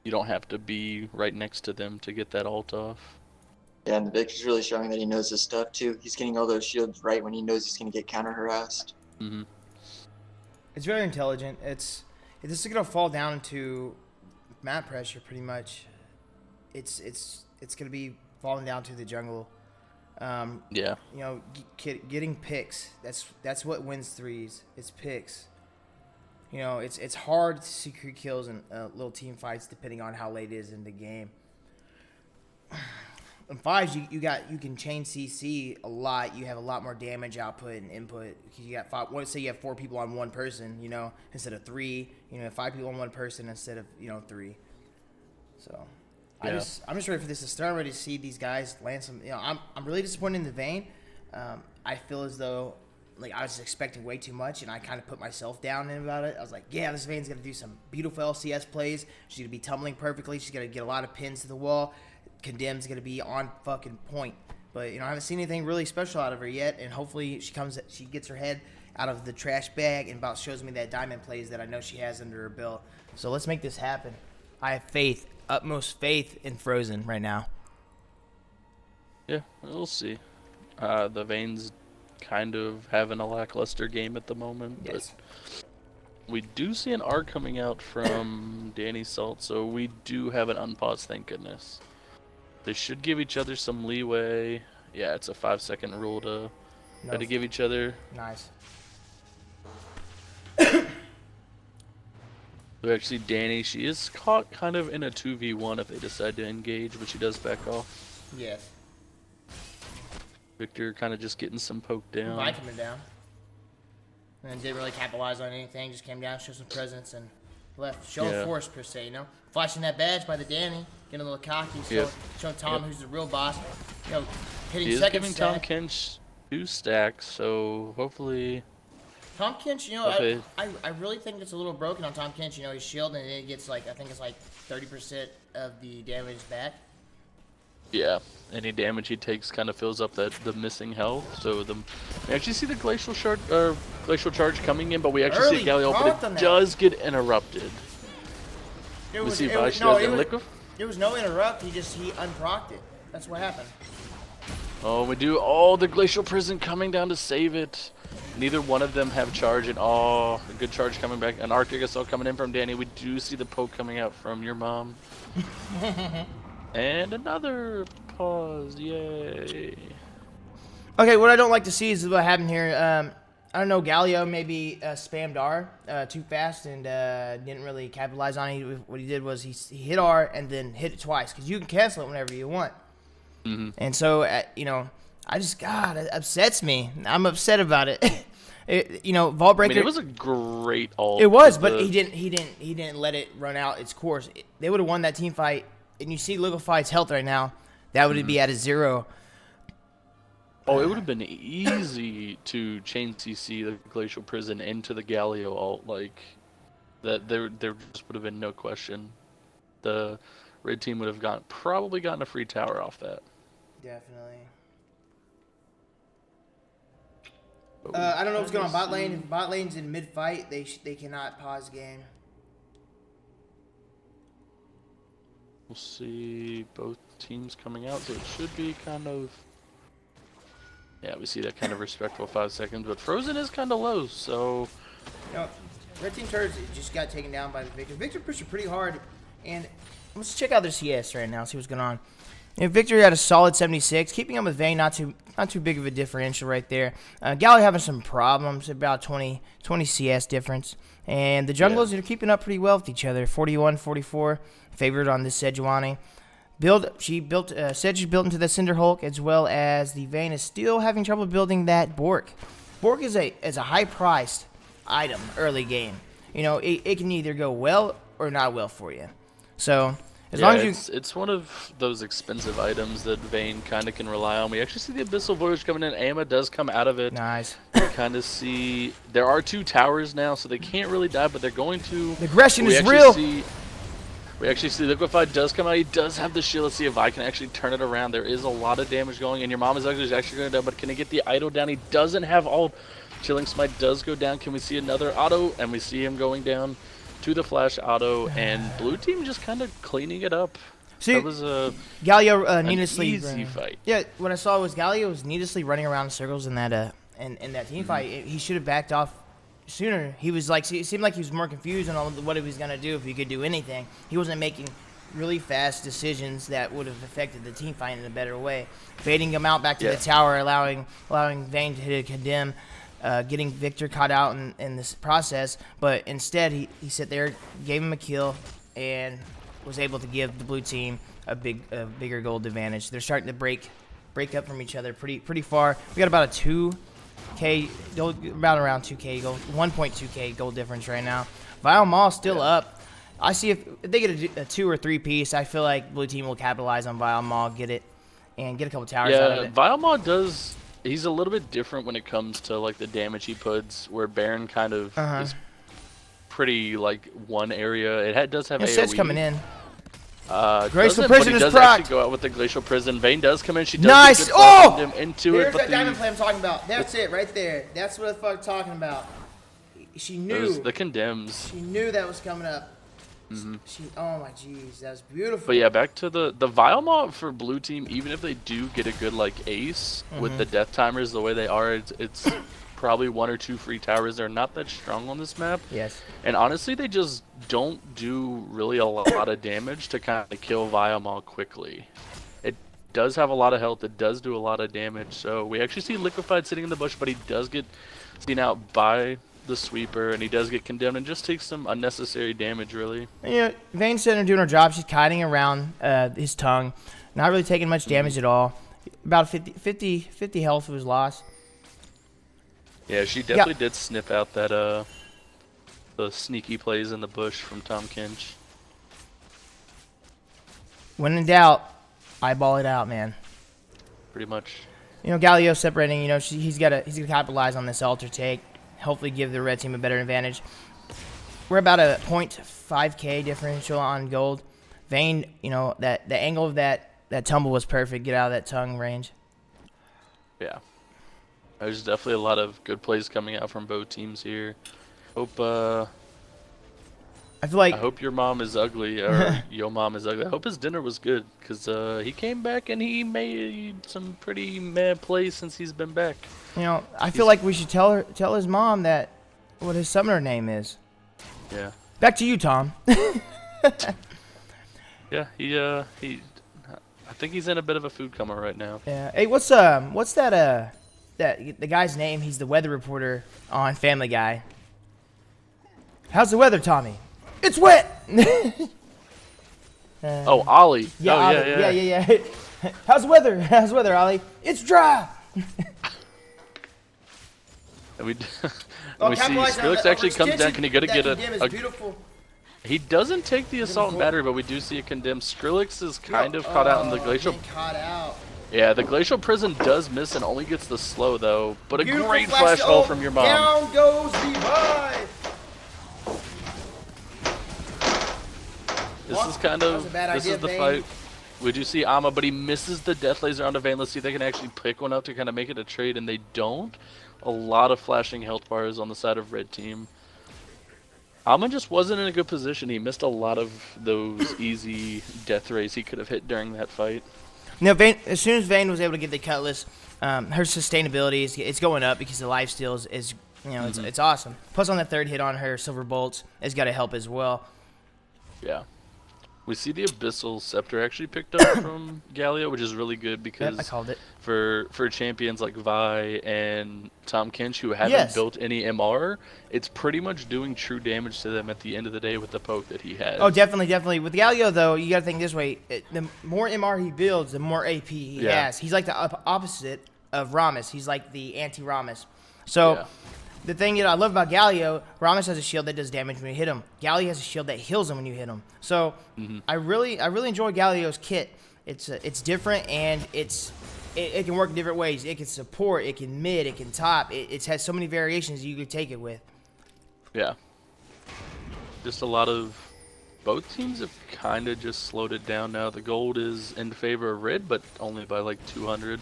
you don't have to be right next to them to get that ult off. Yeah, and Victor's really showing that he knows his stuff too. He's getting all those shields right when he knows he's going to get counter harassed. Mm-hmm. It's very intelligent. This is gonna fall down to map pressure pretty much. It's gonna be falling down to the jungle. Yeah. You know, getting picks. That's what wins threes. It's picks. You know, it's hard to secure kills in little team fights depending on how late it is in the game. In fives, you can chain CC a lot. You have a lot more damage output and input. You got five. Let's say you have 4 people on one person, you know, instead of 3. You know, 5 people on one person instead of 3. So. Yeah. I'm just ready for this to start. I'm ready to see these guys land some. You know, I'm really disappointed in the Vayne. I feel as though like I was expecting way too much, and I kind of put myself down in about it. I was like, yeah, this Vayne's gonna do some beautiful LCS plays. She's gonna be tumbling perfectly. She's gonna get a lot of pins to the wall. Condemn's gonna be on fucking point. But you know, I haven't seen anything really special out of her yet, and hopefully she gets her head out of the trash bag and about shows me that diamond plays that I know she has under her belt. So let's make this happen. I have faith. Utmost faith in Frozen right now. Yeah, we'll see. The Vayne's kind of having a lackluster game at the moment, Yes. but we do see an R coming out from Danny Salt, so we do have an unpause, thank goodness. They should give each other some leeway. Yeah, it's a 5-second rule to try to give each other. Nice. So actually, Danny, she is caught kind of in a 2v1 if they decide to engage, but she does back off. Yes. Victor kind of just getting some poked down. Vi coming down. And then didn't really capitalize on anything. Just came down, showed some presence, and left. Show of force, per se, you know? Flashing that badge by the Danny. Getting a little cocky. Showing Tom who's the real boss. You know, hitting He is second giving stack. Tom Kench 2 stacks, so hopefully... Tom Kench, you know, I really think it's a little broken on Tom Kench. You know, his shield, and it gets like, I think it's like 30% of the damage back. Yeah, any damage he takes kind of fills up the missing health. So we actually see the glacial charge coming in, but we actually see Galio, but it does get interrupted. It was no interrupt. He unprocced it. That's what happened. Oh, we do. Oh, the glacial prison coming down to save it. Neither one of them have charge, and a good charge coming back. An Arctic Assault coming in from Danny. We do see the poke coming out from your mom. And another pause, yay. Okay, what I don't like to see is what happened here. I don't know, Galio maybe spammed R too fast and didn't really capitalize on it. What he did was he hit R and then hit it twice, because you can cancel it whenever you want. Mm-hmm. And so, you know, God, it upsets me. I'm upset about it. You know, Vault I Breaker. mean, it was a great ult. It was, but The- he didn't let it run out its course. They would have won that team fight, and you see Liquefied's health right now. That would be at a 0. Oh, it would have been easy to chain CC the Glacial Prison into the Galio ult. Like, that there just would have been no question. The red team would have probably gotten a free tower off that. Definitely. But we I don't know what's going on kinda bot lane. see- If bot lane's in mid fight, they cannot pause game. We'll see both teams coming out, so it should be kind of... Yeah, we see that kind of respectful 5 seconds, but Frozen is kind of low, so... You know, red team turrets just got taken down by the Victor. Victor pushed it pretty hard, and let's check out their CS right now. See what's going on. And Victor had a solid 76, keeping up with Vayne. Not too big of a differential right there. Galley having some problems, about 20 CS difference, and the junglers are keeping up pretty well with each other. 41-44, favored on this Sejuani. Sedge built into the Cinder Hulk, as well as the Vayne is still having trouble building that Bork. Bork is a high-priced item early game. You know, it can either go well or not well for you. So as long as it's one of those expensive items that Vayne kind of can rely on. We actually see the Abyssal Voyage coming in. Amma does come out of it. nice. We kind of see there are 2 towers now, so they can't really die, but they're going to. The aggression We is actually real. We actually see Liquefied does come out. He does have the shield. Let's see if I can actually turn it around. There is a lot of damage going, and your mom is actually going to die, but can he get the idol down? He doesn't have ult. Chilling Smite does go down. Can we see another auto? And we see him going down to the flash auto, and blue team just kind of cleaning it up. See, That was Galio an needlessly easy fight. Yeah, what I saw was Galio was needlessly running around in circles in that in that team fight. He should have backed off sooner. He was like, it seemed like he was more confused on what he was gonna do if he could do anything. He wasn't making really fast decisions that would have affected the team fight in a better way. Baiting him out back to the tower, allowing Vayne to hit a condemn, getting Victor caught out in this process. But instead, he sat there, gave him a kill, and was able to give the blue team a bigger gold advantage. They're starting to break up from each other pretty far. We got about a 2K gold, about around 2K gold, 1.2K gold difference right now. Vile Maul still up. I see if they get a 2 or 3 piece, I feel like blue team will capitalize on Vile Maul, get it, and get a couple towers out of it. Vilemon does. He's a little bit different when it comes to like the damage he puts, where Baron kind of is pretty like one area. It does have AoE. Sedge coming in. Glacial Prison is does proc. actually go out with the Glacial Prison. Vayne does come in. She does Nice. get good buff him into There's it, but that diamond play I'm talking about. That's it right there. That's what the fuck I'm talking about. She knew. the condemns. She knew that was coming up. Oh my jeez, that was beautiful. But yeah, back to the Vilemon for blue team. Even if they do get a good like ace with the death timers the way they are, it's probably 1 or 2 free towers. They're not that strong on this map. Yes. And honestly, they just don't do really a lot of damage to kind of kill Vilemon quickly. It does have a lot of health. It does do a lot of damage. So we actually see Liquefied sitting in the bush, but he does get seen out by the sweeper, and he does get condemned and just takes some unnecessary damage, really. And, you know, Vayne's sitting there doing her job. She's kiting around his tongue, not really taking much damage at all. About 50 health was lost. Yeah, she definitely did sniff out that the sneaky plays in the bush from Tom Kinch. When in doubt, eyeball it out, man. Pretty much. You know, Galio separating. You know, he's gonna capitalize on this altar take. Hopefully, give the red team a better advantage. We're about a 0.5K differential on gold. Vayne, you know, the angle of that tumble was perfect. Get out of that tongue range. Yeah. There's definitely a lot of good plays coming out from both teams here. Hope I feel like I hope your mom is ugly, or your mom is ugly. I hope his dinner was good, because he came back and he made some pretty mad plays since he's been back. you know, I feel like we should tell his mom that what his summoner name is. Yeah. Back to you, Tom. Yeah, he I think he's in a bit of a food coma right now. Yeah. Hey, what's that the guy's name? He's the weather reporter on Family Guy. How's the weather, Tommy? It's wet. Oh, Ollie. Yeah, oh, Ollie. Yeah. How's the weather? How's the weather, Ollie? It's dry. And we Oh, we see capitalize on Skrillex the actually comes down. Can he go to that get condemn is a beautiful. He doesn't take the assault and cool. battery, but we do see a condemned. Skrillex is kind Yo, of caught out in the glacial. getting caught out. Yeah, the glacial prison does miss and only gets the slow though. But a Beautiful great flash to roll ult. from your mom. Down goes the vibe. This is kind That was of a bad idea, the Vayne. fight. We do see Ama, but he misses the death laser onto Vayne. Let's see if they can actually pick one up to kind of make it a trade, and they don't. A lot of flashing health bars on the side of red team. Ama just wasn't in a good position. He missed a lot of those easy death rays he could have hit during that fight. No, Vayne, as soon as Vayne was able to get the cutlass, her sustainability is going up because the lifesteal is you know, it's awesome. Plus on the third hit on her silver bolts has got to help as well. Yeah. We see the Abyssal Scepter actually picked up from Galio, which is really good because I called it. for champions like Vi and Tom Kinch who haven't Yes. built any MR, it's pretty much doing true damage to them at the end of the day with the poke that he has. Oh, definitely, definitely. With Galio, though, you got to think this way. The more MR he builds, the more AP he Yeah. has. He's like the opposite of Ramus. He's like the anti-Ramus. So Yeah. the thing that I love about Galio, Ramus has a shield that does damage when you hit him. Galio has a shield that heals him when you hit him. So I really enjoy Galio's kit. It's different and it can work in different ways. It can support, it can mid, it can top. It has so many variations you could take it with. Yeah. Just a lot of... Both teams have kind of just slowed it down now. The gold is in favor of red, but only by like 200.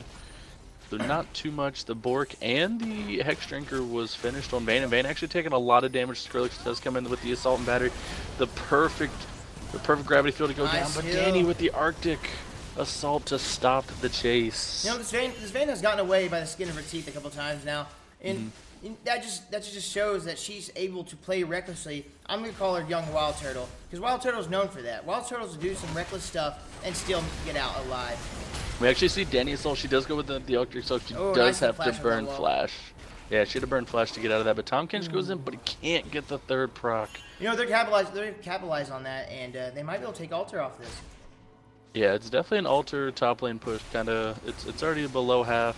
So not too much. The Bork and the Hex Drinker was finished on Vayne, and Vayne actually taking a lot of damage. Skrillex does come in with the assault and battery. The perfect gravity field to go down, Nice but hill. Danny with the Arctic assault to stop the chase. You know, this Vayne has gotten away by the skin of her teeth a couple times now, and that just shows that she's able to play recklessly. I'm gonna call her young Wild Turtle because Wild Turtle's known for that. Wild Turtles do some reckless stuff and still get out alive. We actually see Danny assault. She does go with the Electric Assault. She Oh, does nice have flash to on burn that wall. Flash. Yeah, she had to burn Flash to get out of that, but Tom Kinch goes in, but he can't get the third proc. You know, they're capitalized on that, and they might be able to take Alter off this. Yeah, it's definitely an altar top lane push. Kind of, it's already below half.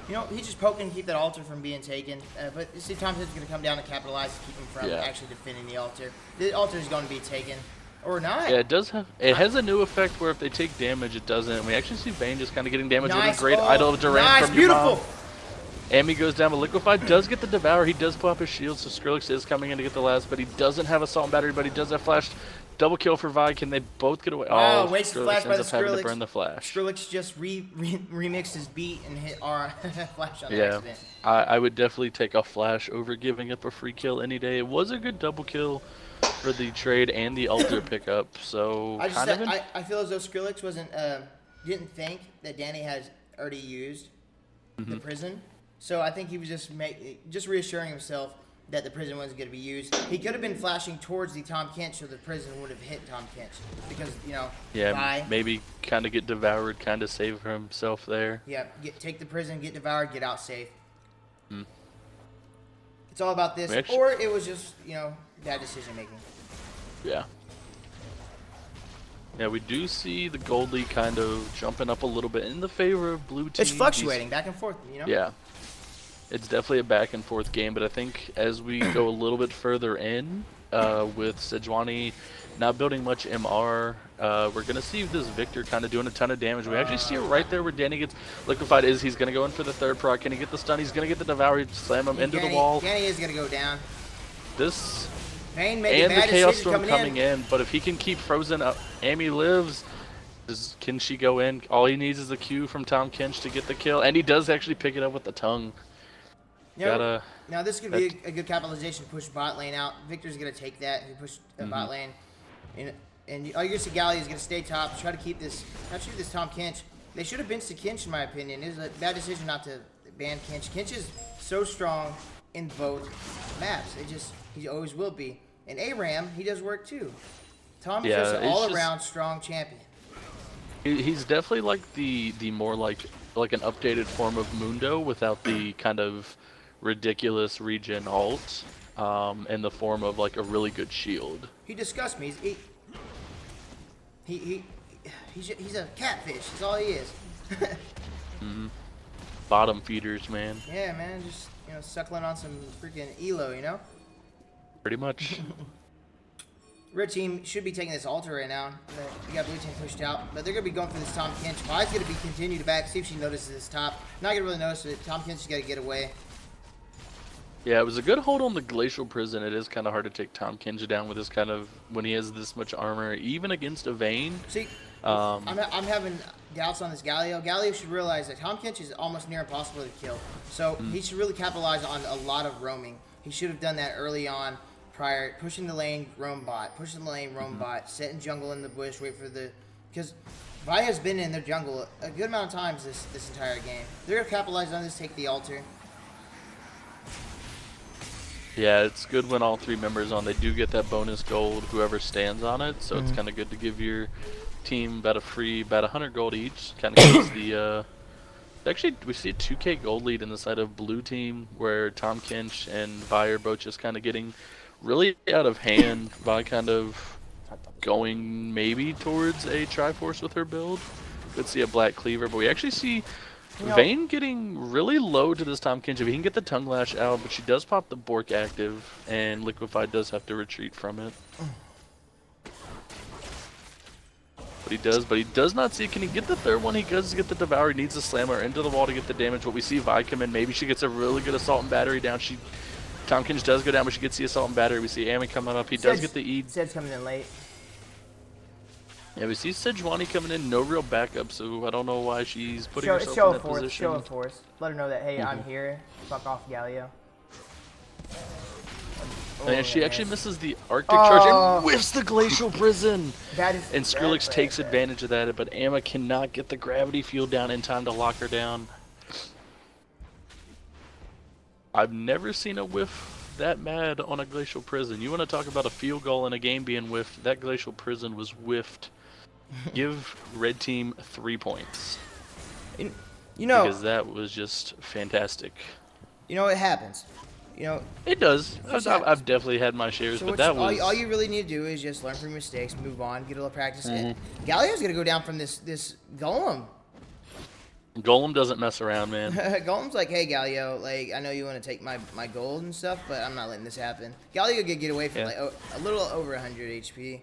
You know, he's just poking to keep that Alter from being taken, but you see Tom Kinch is going to come down and capitalize to keep him from Yeah. actually defending the Alter. The Alter is going to be taken, or not. Yeah, it does have. It has a new effect where if they take damage, it doesn't. We actually see Vayne just kind of getting damage with Nice. a great Oh, idol of Durant nice, from your beautiful. mom. Amy goes down, but Liquefied does get the Devour. He does pull up his shield, so Skrillex is coming in to get the last, but he doesn't have Assault and Battery, but he does have Flash. Double kill for Vi. Can they both get away? Wow, Oh, wasted Skrillex flash by ends the up having Skrillex. to burn the Flash. Skrillex just remixed his beat and hit R Flash on Yeah, accident. I would definitely take a Flash over giving up a free kill any day. It was a good double kill for the trade and the altar pickup, so I feel as though Skrillex didn't think that Danny has already used the prison, so I think he was just reassuring himself that the prison wasn't going to be used. He could have been flashing towards the Tom Kinch, so the prison would have hit Tom Kinch because yeah, Vi, maybe kind of get devoured, kind of save himself there. yeah, take the prison, get devoured, get out safe. It's all about this, or it was just bad decision making. Yeah. Yeah, we do see the gold league kind of jumping up a little bit in the favor of blue team. It's fluctuating back and forth, Yeah. It's definitely a back and forth game, but I think as we go a little bit further in, with Sejuani not building much MR, we're going to see this Victor kind of doing a ton of damage. We actually see it right there where Danny gets liquefied. He's going to go in for the third proc. Can he get the stun? He's going to get the Devour, slam him into the wall. Danny is going to go down. This... Vayne made and a the bad Chaos decision Storm coming in, but if he can keep frozen up, Amy lives. Can she go in? All he needs is a Q from Tom Kinch to get the kill, and he does actually pick it up with the tongue. Now this could be a good capitalization to push bot lane out. Victor's gonna take that. He pushed bot lane, and all you're gonna see Galli is gonna stay top. Try to keep this. Try to shoot this Tom Kinch. They should have benched the Kinch in my opinion. It was a bad decision not to ban Kinch. Kinch is so strong in both maps. He always will be. And ARAM, he does work too. Tom is just an all-around strong champion. He's definitely like the more like an updated form of Mundo without the kind of ridiculous regen ult, in the form of like a really good shield. He disgusts me. He's a catfish. That's all he is. bottom feeders, man. Yeah, man, just suckling on some freaking elo, Pretty much. Red team should be taking this altar right now. We got blue team pushed out, but they're gonna be going for this Tom Kinch. Vi's gonna be continue to back, see if she notices this top. Not gonna really notice it. Tom Kinch has got to get away. Yeah, it was a good hold on the Glacial Prison. It is kind of hard to take Tom Kinja down with this kind of, when he has this much armor, even against a Vayne. See, I'm having doubts on this Galio. Galio should realize that Tom Kinch is almost near impossible to kill. So he should really capitalize on a lot of roaming. He should have done that early on, prior, pushing the lane, roam bot, pushing the lane, roam bot, setting jungle in the bush, wait for the, because Vi has been in their jungle a good amount of times this entire game. They're gonna capitalize on this, take the altar. Yeah, it's good when all 3 members on. They do get that bonus gold, whoever stands on it. So it's kind of good to give your team about 100 gold each. Kind of gives the, actually, we see a 2k gold lead in the side of blue team, where Tom Kinch and Vi are both just kind of getting really out of hand. Vi kind of going maybe towards a Triforce with her build. Could see a Black Cleaver, but we actually see Vayne getting really low to this Tom Kinch. If he can get the Tongue Lash out, but she does pop the Bork active, and Liquefied does have to retreat from it. But he does not see. Can he get the third one? He does get the Devour. He needs to slam her into the wall to get the damage. But we see Vi come in. Maybe she gets a really good Assault and Battery down. Tom Kinch does go down, but she gets the Assault and Battery. We see Amy coming up. He does get the E. Zed's coming in late. Yeah, we see Sejuani coming in, no real backup, so I don't know why she's putting herself Show in that of force. position. Show of force. Let her know that, hey, I'm here. Fuck off, Galio. And she actually misses the Arctic Charge and whiffs the Glacial Prison! That is And Skrillex takes advantage of that, but Amma cannot get the gravity field down in time to lock her down. I've never seen a whiff that mad on a Glacial Prison. You want to talk about a field goal in a game being whiffed? That Glacial Prison was whiffed. Give Red Team 3 points. Because that was just fantastic. It happens. It does. I've definitely had my shares, So but that was... all you really need to do is just learn from your mistakes, move on, get a little practice. Galio's gonna go down from this Golem. Golem doesn't mess around, man. Golem's like, hey Galio, like I know you want to take my gold and stuff, but I'm not letting this happen. Galio could get away from like a little over 100 HP.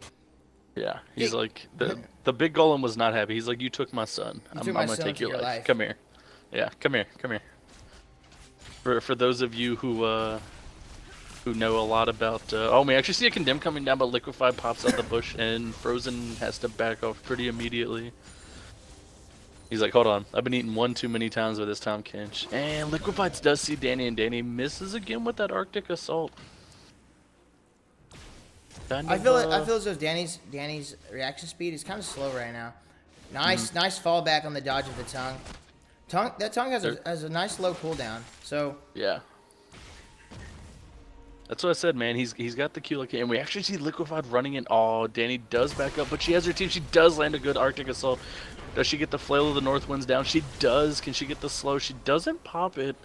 Yeah, he's like the big Golem was not happy. He's like, you took my son. I'm gonna take your life. Come here. Yeah, come here. For those of you who know a lot about, we actually see a Condemn coming down, but Liquefied pops out the bush, and Frozen has to back off pretty immediately. He's like, hold on, I've been eating one too many times with this Tom Kinch. And Liquefied does see Danny, and Danny misses again with that Arctic Assault. I feel as though Danny's reaction speed is kind of slow right now. Nice fallback on the dodge of the tongue. That tongue has a nice low cooldown. So yeah, that's what I said, man. He's got the Q, and we actually see Liquefied running in. Oh, Danny does back up, but she has her team. She does land a good Arctic Assault. Does she get the Flail of the North Winds down? She does. Can she get the slow? She doesn't pop it.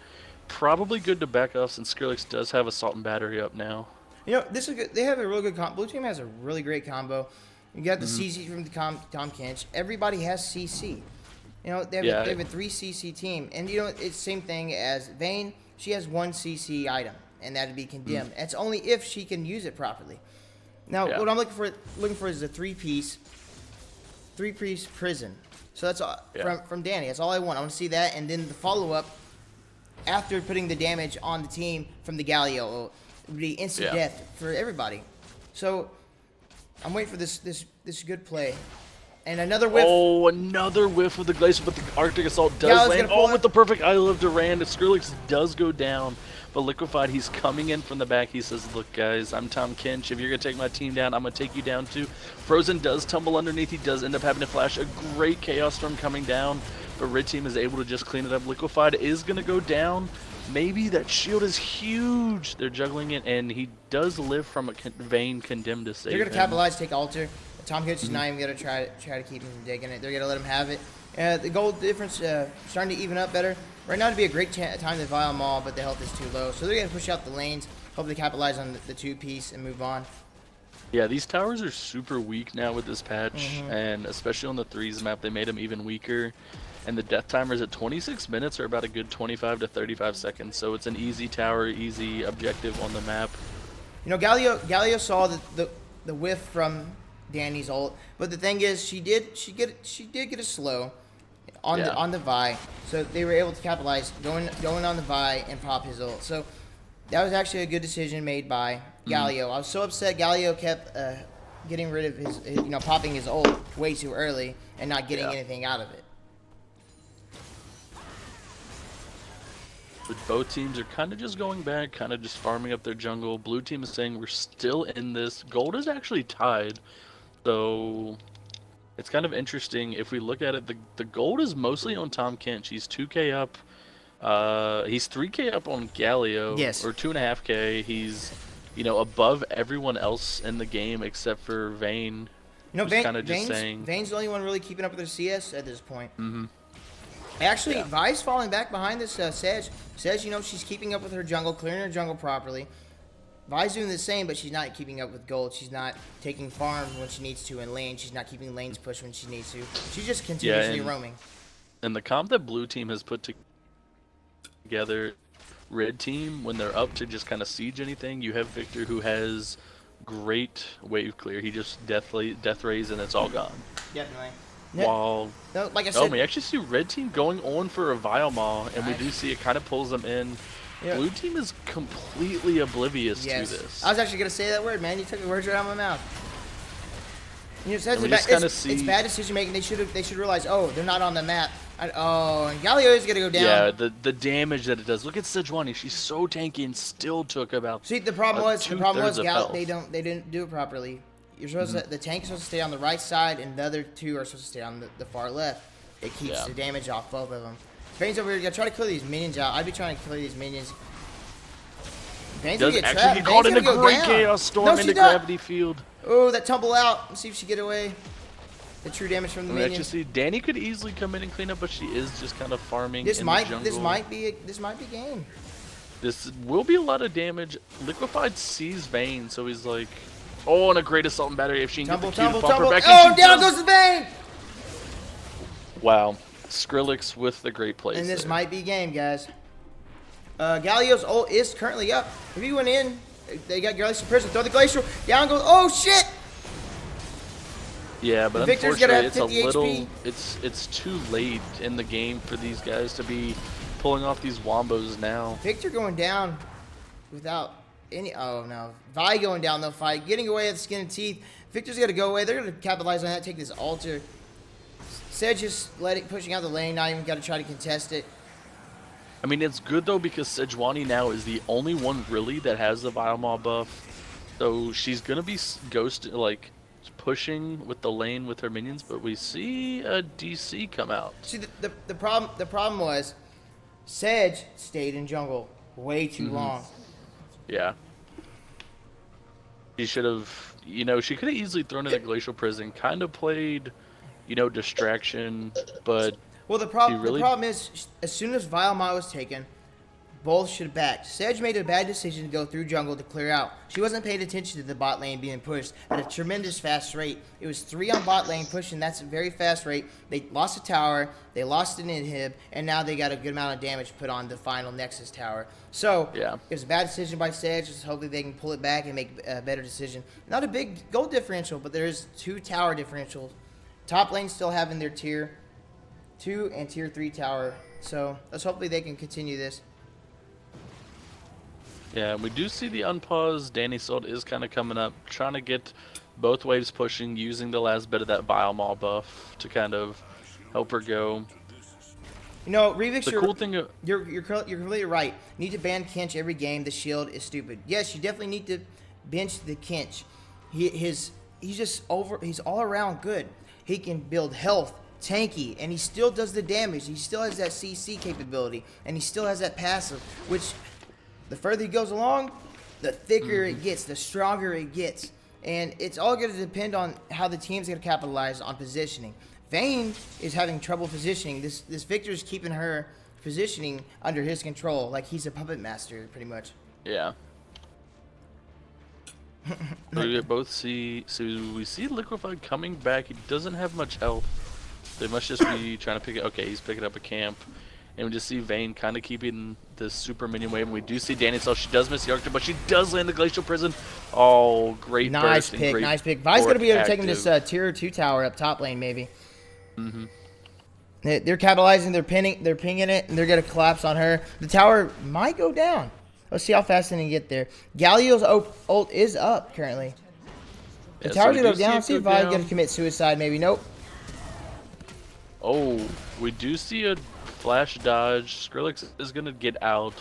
Probably good to back off since Skrillex does have Assault and Battery up now. This is good. They have a really good combo. Blue team has a really great combo. You got the CC from the Tom Kinch. Everybody has CC. They have a 3 CC team, and it's the same thing as Vayne. She has 1 CC item, and that'd be Condemned. That's only if she can use it properly. Now, what I'm looking for is a 3-piece prison. So that's all, from Danny. That's all I want. I want to see that, and then the follow-up after putting the damage on the team from the Galio. It would be instant death for everybody. So I'm waiting for this good play. And another whiff. Oh, another whiff with the Glacier, but the Arctic Assault does land. Oh, with the perfect Isle of Durand. Skrillex does go down, but Liquefied, he's coming in from the back. He says, look, guys, I'm Tom Kinch. If you're going to take my team down, I'm going to take you down too. Frozen does tumble underneath. He does end up having to flash a great Chaos Storm coming down, but Red Team is able to just clean it up. Liquefied is going to go down. Maybe that shield is huge. They're juggling it, and he does live from a Vayne Condemned to save him. They're going to capitalize, take altar. Tom Kinch is not even going to try to keep him from digging it. They're going to let him have it. The gold difference starting to even up better. Right now would be a great time to Vi them all, but the health is too low. So they're going to push out the lanes, hope they capitalize on the 2-piece and move on. Yeah, these towers are super weak now with this patch, and especially on the 3s map, they made them even weaker. and the death timer is at 26 minutes or about a good 25 to 35 seconds. So it's an easy tower, easy objective on the map. You know, Galio saw the whiff from Danny's ult, but the thing is, she did get a slow on the Vi, so they were able to capitalize going on the Vi and pop his ult. So that was actually a good decision made by Galio. I was so upset Galio kept getting rid of his, popping his ult way too early and not getting anything out of it. But both teams are kind of just going back, kind of just farming up their jungle. Blue team is saying we're still in this. Gold is actually tied, so it's kind of interesting. If we look at it, the gold is mostly on Tom Kench. He's 2k up. He's 3k up on Galio, yes, or 2.5k. He's, above everyone else in the game except for Vayne. Vayne's the only one really keeping up with their CS at this point. Actually, Vi's falling back behind this Sedge. Sedge, she's keeping up with her jungle, clearing her jungle properly. Vi's doing the same, but she's not keeping up with gold. She's not taking farm when she needs to in lane. She's not keeping lanes push when she needs to. She's just continuously roaming. And the comp that blue team has put together, red team, when they're up to just kind of siege anything, you have Victor who has great wave clear. He just death rays and it's all gone. Definitely. While like I said, we actually see red team going on for a Vile Maw, and we do see it kind of pulls them in. Yeah. Blue team is completely oblivious to this. I was actually gonna say that word, man. You took the words right out of my mouth. It's bad decision making. They should realize, oh, they're not on the map. And Galio is gonna go down. Yeah, the damage that it does. Look at Sejuani. She's so tanky and still took about. See, the problem was they didn't do it properly. You're supposed to, the tank is supposed to stay on the right side, and the other two are supposed to stay on the far left. It keeps the damage off both of them. Vayne's over here. You gotta try to clear these minions out. I'd be trying to clear these minions. Vayne's gonna get trapped. He caught in a great chaos storm into gravity field. Oh, that tumble out. Let's see if she get away. The true damage from the minions. Actually, see, Danny could easily come in and clean up, but she is just kind of farming. This might be game. This will be a lot of damage. Liquefied sees Vayne, so he's like, oh, and a great assault and battery. If she can get the Q to bump her back. Oh, down goes the Vayne! Wow. Skrillex with the great plays. And this might be game, guys. Galio's ult is currently up. If he went in, they got Glacial Prison. Throw the Glacial. Down goes. Oh, shit! Yeah, but Victor's unfortunately, it's a little. HP. It's too late in the game for these guys to be pulling off these wombos now. Victor going down without any. Oh no, Vi going down though. Fight getting away with skin and teeth. Victor's got to go away. They're gonna capitalize on that. Take this altar. Sedge just pushing out the lane. Not even got to try to contest it. I mean, it's good though because Sejuani now is the only one really that has the Vile Maw buff, so she's gonna be pushing with the lane with her minions, but we see a DC come out. See, the problem was Sedge stayed in jungle way too long. Yeah. She should have, she could have easily thrown in a Glacial Prison, kind of played, distraction, but the problem is, as soon as Vile Maw was taken, both should have backed. Sedge made a bad decision to go through jungle to clear out. She wasn't paying attention to the bot lane being pushed at a tremendous fast rate. It was 3 on bot lane pushing. That's a very fast rate. They lost a tower, they lost an inhib, and now they got a good amount of damage put on the final Nexus tower. So, it was a bad decision by Sedge. Just hopefully they can pull it back and make a better decision. Not a big gold differential, but there is 2 tower differentials. Top lane still having their tier 2 and tier 3 tower. So, let's hopefully they can continue this. Yeah, we do see the unpaused. Danny Salt is kind of coming up, trying to get both waves pushing, using the last bit of that Vile Maw buff to kind of help her go. Revix, you're completely right. You need to ban Kench every game. The shield is stupid. Yes, you definitely need to bench the Kench. He's all around good. He can build health, tanky, and he still does the damage. He still has that CC capability, and he still has that passive, which the further he goes along, the thicker it gets, the stronger it gets. And it's all going to depend on how the team's going to capitalize on positioning. Vayne is having trouble positioning. This Victor's keeping her positioning under his control, like he's a puppet master, pretty much. Yeah. We both see, so we see Liquefied coming back. He doesn't have much health. They must just be trying to pick it. Okay, he's picking up a camp. And we just see Vayne kind of keeping the super minion wave. And we do see Danny Self. She does miss the Arctic, but she does land the Glacial Prison. Oh, great Nice burst. pick, nice pick. Vi's going to be able to take him this tier 2 tower up top lane, maybe. Mm-hmm. They're capitalizing, they're pinging it, and they're going to collapse on her. The tower might go down. Let's see how fast they can get there. Galio's ult is up currently. The tower's going to go down. See if Vi's going to commit suicide, maybe. Nope. Oh, we do see a flash dodge. Skrillex is going to get out.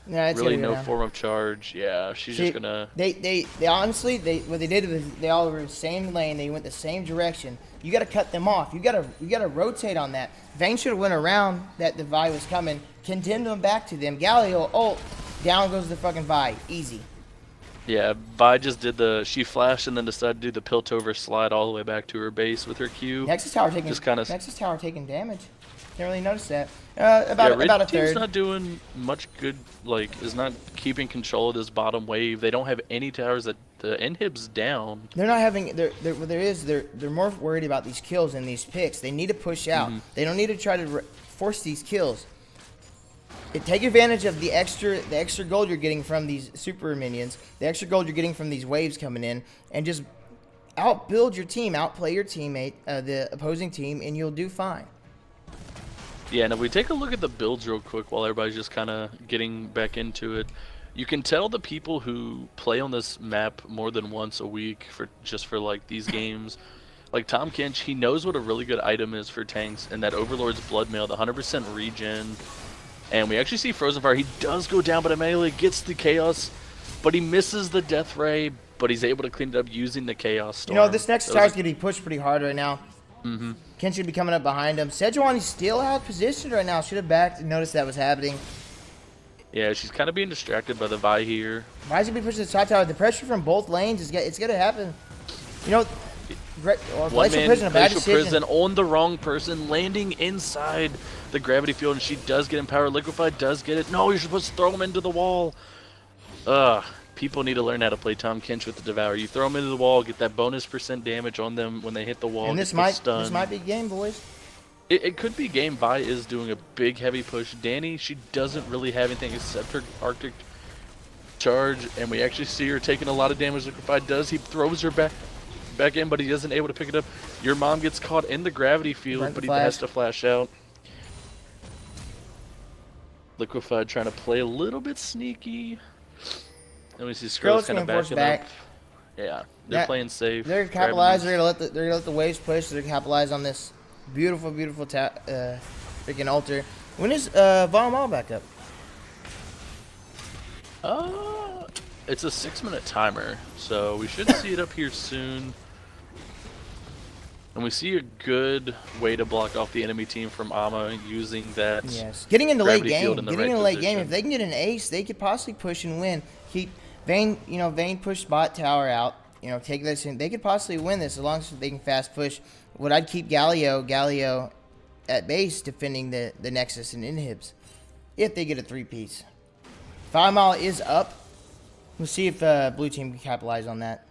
Yeah, it's really gonna go no down. form of charge. Yeah, she's just going to... They honestly, what they did was they all were the same lane. They went the same direction. You got to cut them off. You got to rotate on that. Vayne should have went around that the Vi was coming, condemned them back to them. Galio ult, down goes the fucking Vi. Easy. Yeah, Vi just did the... She flashed and then decided to do the Piltover slide all the way back to her base with her Q. Nexus tower taking damage. Didn't really notice that. About a Team's third. not doing much good. Like, is not keeping control of this bottom wave. They don't have any towers that the inhib's down. They're not having. They're more worried about these kills and these picks. They need to push out. They don't need to try to force these kills. Take advantage of the extra gold you're getting from these super minions, the extra gold you're getting from these waves coming in, and just outbuild your team, outplay your teammate, the opposing team, and you'll do fine. Yeah, and if we take a look at the builds real quick while everybody's just kind of getting back into it, you can tell the people who play on this map more than once a week for like these games. Like Tom Kinch, he knows what a really good item is for tanks, and that Overlord's Blood Mail, the 100% regen. And we actually see Frozen Fire. He does go down, but immediately gets the Chaos, but he misses the Death Ray, but he's able to clean it up using the Chaos Storm. You know, this next tower's going to be pushed pretty hard right now. Ken should be coming up behind him. Sejuani's still out of position right now. Should have backed and noticed that was happening. Yeah, she's kind of being distracted by the Vi here. Vi's going to be pushing the top tower. The pressure from both lanes, it's going to happen. You know, One man, Prison, a bad Glacial decision. Prison on the wrong person, landing inside the gravity field, and she does get empowered. Liquefied does get it. No, you're supposed to throw him into the wall. People need to learn how to play Tom Kinch with the Devour. You throw them into the wall, get that bonus % damage on them when they hit the wall. And this might be game, boys. It could be game. Vi is doing a big heavy push. Danny, she doesn't really have anything except her Arctic charge, and we actually see her taking a lot of damage. Liquefied does. He throws her back in, but he isn't able to pick it up. Your mom gets caught in the gravity field, but he has to flash out. Liquefied trying to play a little bit sneaky. Then we see Skrillex kind of backing up. Yeah, they're playing safe. They're capitalized. They're gonna let the waves push. They're gonna capitalize on this beautiful freaking altar. When is Von Mall back up? It's a 6-minute timer, so we should see it up here soon. And we see a good way to block off the enemy team from Ama using that. Yes, getting into late game. Getting into late game. If they can get an ace, they could possibly push and win. Keep Vayne. Vayne push bot tower out. Take this in. They could possibly win this as long as they can fast push. What I'd keep Galio at base defending the Nexus and inhibs if they get a 3-piece. 5 Mile is up. We'll see if blue team can capitalize on that.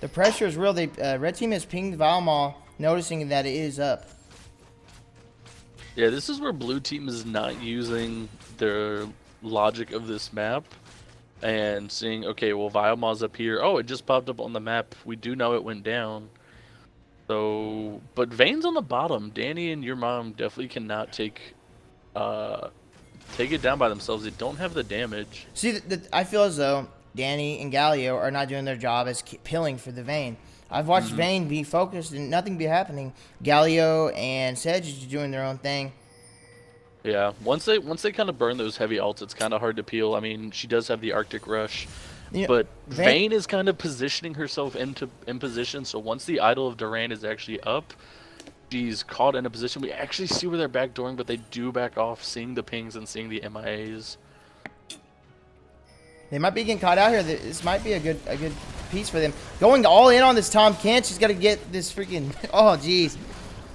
The pressure is real. Red team has pinged Valmall, noticing that it is up. Yeah, this is where blue team is not using their logic of this map and seeing, okay, well, Vialmaw's up here. Oh, it just popped up on the map. We do know it went down. So, but Vayne's on the bottom. Danny and your mom definitely cannot take it down by themselves. They don't have the damage. See, I feel as though Danny and Galio are not doing their job as pilling for the Vayne. I've watched Vayne be focused and nothing be happening. Galio and Sedge is doing their own thing. Yeah, once they kind of burn those heavy ults, it's kind of hard to peel. I mean, she does have the Arctic Rush, but Vayne is kind of positioning herself in position. So once the Idol of Durand is actually up, she's caught in a position. We actually see where they're backdooring, but they do back off, seeing the pings and seeing the MIAs. They might be getting caught out here. This might be a good piece for them. Going all in on this Tom Kent. She's got to get this freaking... Oh, jeez.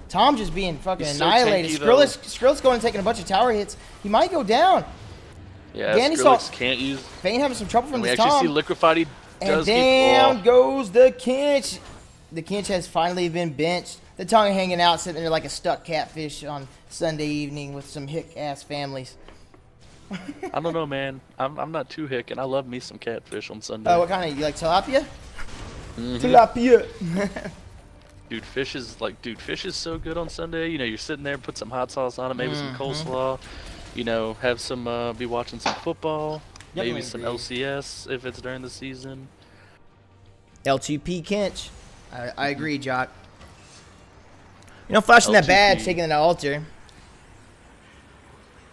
Tom just being fucking annihilated. Skrillex going and taking a bunch of tower hits. He might go down. Yeah, Skrillex can't use... Vayne having some trouble from this Tom. We actually see Liquefied. He does and down goes the Kinch. The Kinch has finally been benched. the tongue hanging out, sitting there like a stuck catfish on Sunday evening with some hick-ass families. I don't know, man. I'm not too hick, and I love me some catfish on Sunday. Oh, what kind of, you like tilapia? Mhm. Tilapia. Dude, fish is so good on Sunday. You know, you're sitting there, put some hot sauce on it, maybe some coleslaw. You know, have some, be watching some football. Definitely maybe some agree. LCS if it's during the season. L2P Kinch. I agree, Jock. You know, flashing that badge, L2P. taking that altar.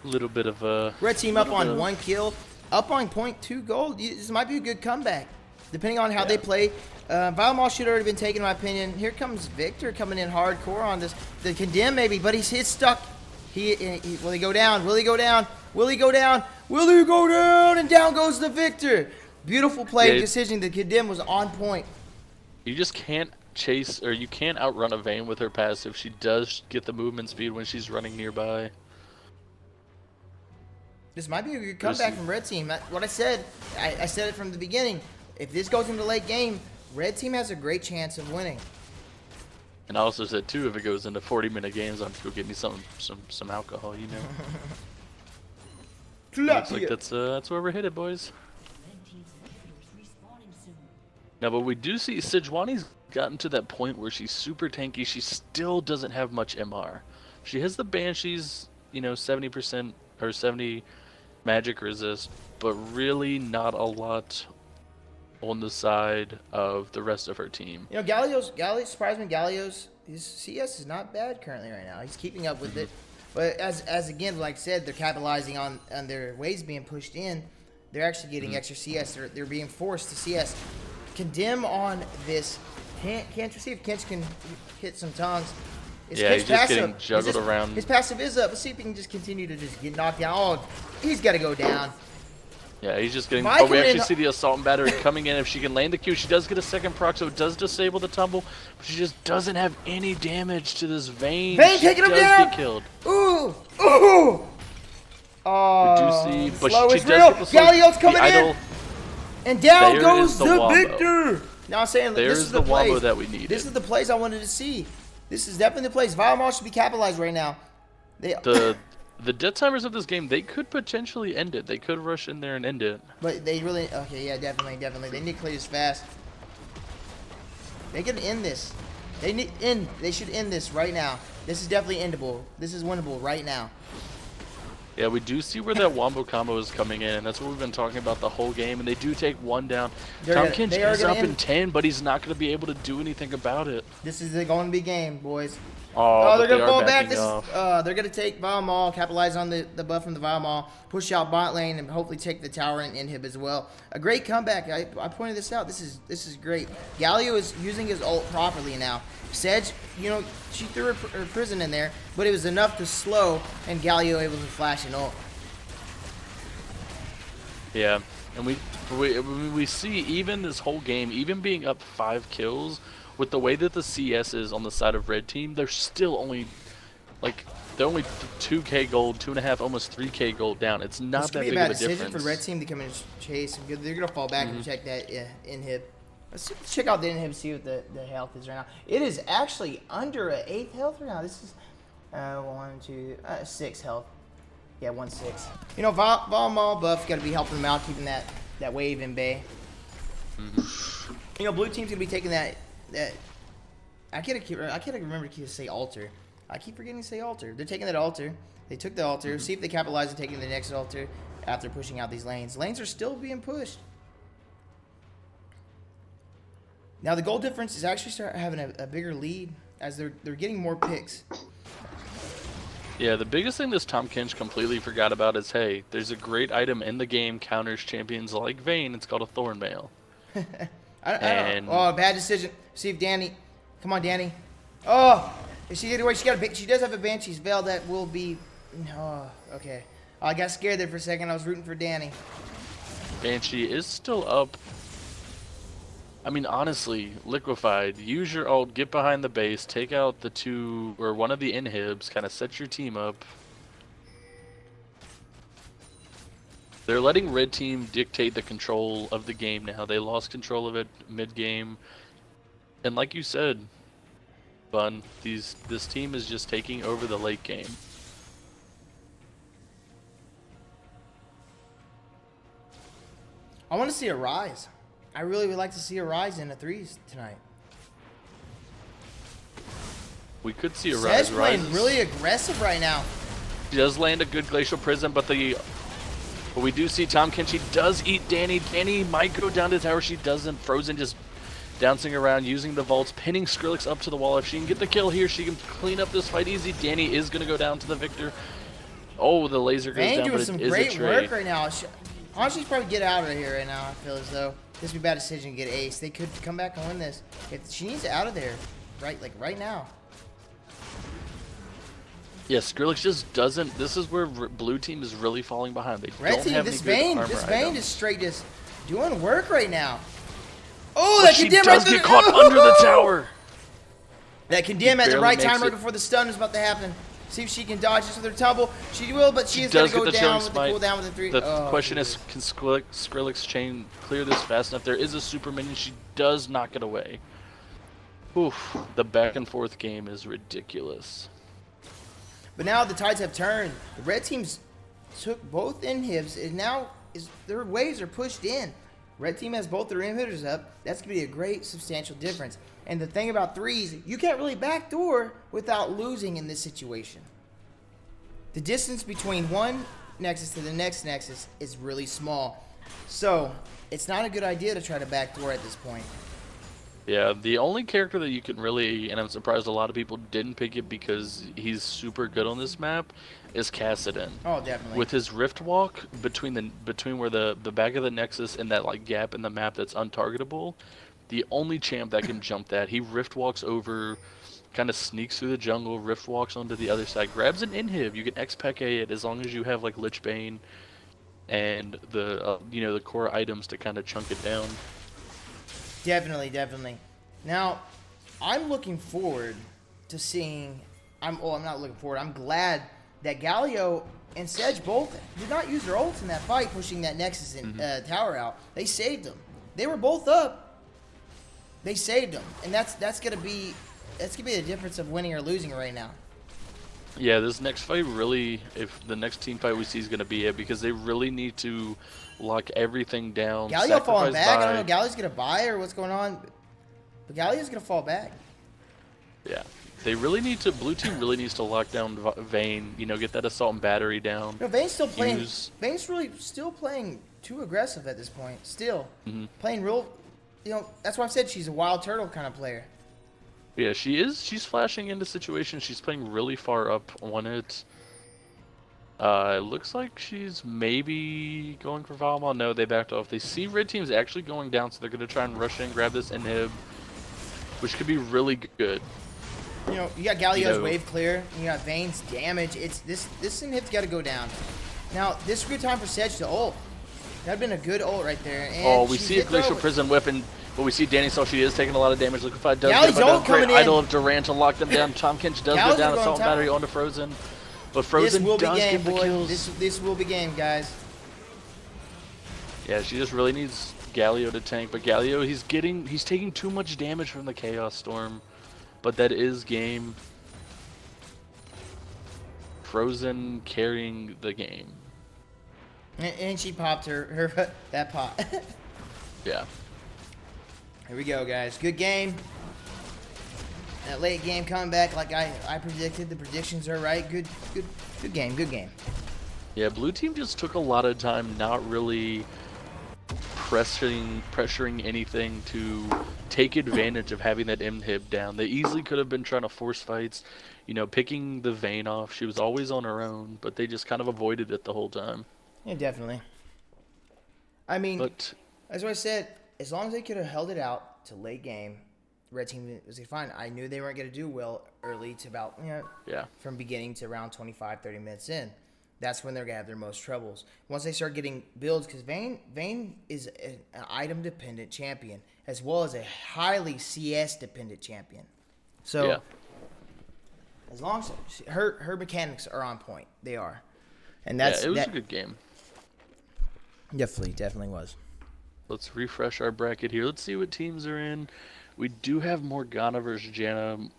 Little bit of a Red team up on bit of- 1 kill, up on 0.2 gold. This might be a good comeback, depending on how they play. Vilemall should have already been taken, in my opinion. Here comes Victor coming in hardcore on this. The condemn maybe, but he's stuck. Will he go down? Will he go down? Will he go down? Will he go down? And down goes the Victor. Beautiful play decision. The condemn was on point. You just can't chase, or you can't outrun a Vayne with her passive. She does get the movement speed when she's running nearby. This might be a good comeback from Red Team. What I said, I said it from the beginning. If this goes into late game, Red Team has a great chance of winning. And I also said too, if it goes into 40-minute games, I'm gonna go get me some alcohol, you know. Looks like that's where we're headed, boys. Now, but we do see Sejuani's gotten to that point where she's super tanky. She still doesn't have much MR. She has the Banshees, you know, 70% or 70 magic resist, but really not a lot on the side of the rest of her team. You know, Galio surprised me. Galio's his CS is not bad currently right now. He's keeping up with it. But as again, like I said, they're capitalizing on their waves being pushed in. They're actually getting extra CS. They're being forced to CS. Condemn on this. Can't see if Kench can hit some tongues. He's just getting juggled around. His passive is up. Let's see if he can just continue to just get knocked down. Oh, he's got to go down. Yeah, he's just getting. But we actually see the assault and battery coming in. If she can land the Q, she does get a second proc, so it does disable the tumble. But she just doesn't have any damage to this Vayne. Vayne taking him down. Get killed. Ooh. Oh. We do see, but she does real. get the slow. Galio's coming in. And down goes the wombo. Victor. Now I'm saying this is the wombo plays that we needed. This is the plays I wanted to see. This is definitely the plays. Vilemall should be capitalized right now. The death timers of this game, they could potentially end it. They could rush in there and end it. But they really, okay, yeah, definitely. They need to clear this fast. They can end this. They should end this right now. This is definitely endable. This is winnable right now. Yeah, we do see where that wombo combo is coming in, and that's what we've been talking about the whole game. And they do take one down. Tom Kinch is up in 10, but he's not going to be able to do anything about it. This is going to be game, boys. Oh, they're going to fall back. They're Going to take Vilemall, capitalize on the buff from the Vilemall, push out bot lane, and hopefully take the tower and inhib as well. A great comeback. I pointed this out. This is great. Galio is using his ult properly now. Sedge, you know, she threw her prison in there, but it was enough to slow, and Galio able to flash and ult. Yeah, and we see even this whole game, even being up 5 kills, with the way that the CS is on the side of Red Team, they're still only, like, they're only 2k gold, 2.5, almost 3k gold down. It's not that big of a difference. For Red Team to come in and chase. They're going to fall back and check that inhib. Let's check out the inhib, see what the health is right now. It is actually under an 8th health right now. This is 6 health. Yeah, 1-6. You know, Vilemall buff got to be helping them out, keeping that wave in bay. You know, blue team's going to be taking that. I can't remember to say altar. I keep forgetting to say altar. They're taking that altar. They took the altar. See if they capitalize on taking the next altar after pushing out these lanes. Lanes are still being pushed. Now the goal difference is actually start having a bigger lead as they're getting more picks. Yeah, the biggest thing this Tom Kinch completely forgot about is, hey, there's a great item in the game counters champions like Vayne. It's called a Thornmail. Oh, bad decision. See if Danny. Come on, Danny. Oh, is she getting away? She does have a Banshee's Veil that will be. Oh, okay. Oh, I got scared there for a second. I was rooting for Danny. Banshee is still up. I mean, honestly, Liquefied, use your ult, get behind the base, take out the 2 or one of the inhibs, kind of set your team up. They're letting Red Team dictate the control of the game now. They lost control of it mid-game. And like you said, fun. This team is just taking over the late game. I want to see a rise. I really would like to see a rise in the threes tonight. We could see a Sedge rise. playing really aggressive right now. He does land a good Glacial Prism, but we do see Tom Kenshi does eat Danny. Danny might go down to the tower. She doesn't. Frozen just bouncing around, using the vaults, pinning Skrillex up to the wall. If she can get the kill here, she can clean up this fight easy. Danny is going to go down to the victor. Oh, the laser goes Vayne down, doing but some it is a great trade. work right now. Honestly, probably get out of here right now. I feel as though this would be a bad decision to get ace. They could come back and win this. She needs out of there, right now. Yeah, Skrillex just doesn't. This is where blue team is really falling behind. They Red don't team, have this any good Vayne armor items. is straight just doing work right now. Oh, But that she condemn does right get caught under the tower. That condemn at the barely right makes time, right it. before the stun is about to happen. See if she can dodge this with her tumble. She will, but she is going Does to get go the chilling down with the smite. cooldown with the three. The Oh, question Jesus. is, can Skrillex chain clear this fast enough? There is a super minion. She does knock it away. Oof, the back and forth game is ridiculous. But now the tides have turned. The red teams took both inhibs, and now their waves are pushed in. Red team has both their inhibitors up. That's going to be a great substantial difference. And the thing about threes, you can't really backdoor without losing in this situation. The distance between one nexus to the next nexus is really small. So it's not a good idea to try to backdoor at this point. Yeah, the only character that you can really, and I'm surprised a lot of people didn't pick it because he's super good on this map, is Kassadin. Oh, definitely. With his Rift Walk between where the back of the Nexus and that like gap in the map that's untargetable, the only champ that can jump that, he Rift Walks over, kind of sneaks through the jungle, Rift Walks onto the other side, grabs an inhib. You can X-Peke it as long as you have like Lich Bane and the the core items to kind of chunk it down. Definitely, definitely. Now, I'm looking forward to seeing. I'm not looking forward. I'm glad that Galio and Sedge both did not use their ults in that fight, pushing that Nexus and tower out. They saved them. They were both up. They saved them, and that's gonna be the difference of winning or losing right now. Yeah, this next fight really, if the next team fight we see is going to be it, because they really need to lock everything down. Galio falling sacrifice back. I don't know. Vi. Galio's gonna buy or what's going on, but Galio's gonna fall back. Yeah, they really need to. Blue team really needs to lock down Vayne. Get that assault and battery down. No, Vayne's still playing. Use- Vayne's really still playing too aggressive at this point. Still playing real. That's why I said she's a wild turtle kind of player. Yeah, she is. She's flashing into situations. She's playing really far up on it. It looks like she's maybe going for Valma. No, they backed off. They see red team's actually going down, so they're going to try and rush in, grab this inhib, which could be really good. You got Galio's wave clear. You got Vayne's damage. It's this inhib's got to go down. Now, this is a good time for Sedge to ult. That'd been a good ult right there. And We she's see a hit throw, Glacial but- Prism whip, but we see Danny Saw she is taking a lot of damage. Liquefied does Galli's get ult a great coming in. idol of Durant to lock them down. Tom Kinch does Galli's go down, going assault top. battery onto Frozen. But This Frozen will be does game, get the boy. kills. This will be game, guys. Yeah, she just really needs Galio to tank. But Galio, he's taking too much damage from the Chaos Storm. But that is game. Frozen carrying the game. And she popped her that pot. Yeah. Here we go, guys. Good game. That late game coming back like I predicted. The predictions are right. Good game. Good game. Yeah, blue team just took a lot of time not really pressuring anything to take advantage of having that inhib down. They easily could have been trying to force fights, picking the Vayne off. She was always on her own, but they just kind of avoided it the whole time. Yeah, definitely. I mean, But as I said, as long as they could have held it out to late game, red team was fine. I knew they weren't going to do well early to about, yeah. from beginning to around 25, 30 minutes in. That's when they're going to have their most troubles. Once they start getting builds, because Vayne is an item-dependent champion, as well as a highly CS-dependent champion. So, Yeah. as long as her mechanics are on point, they are. And Yeah, that's it was a good game. Definitely was. Let's refresh our bracket here. Let's see what teams are in. We do have Morgana versus Janna.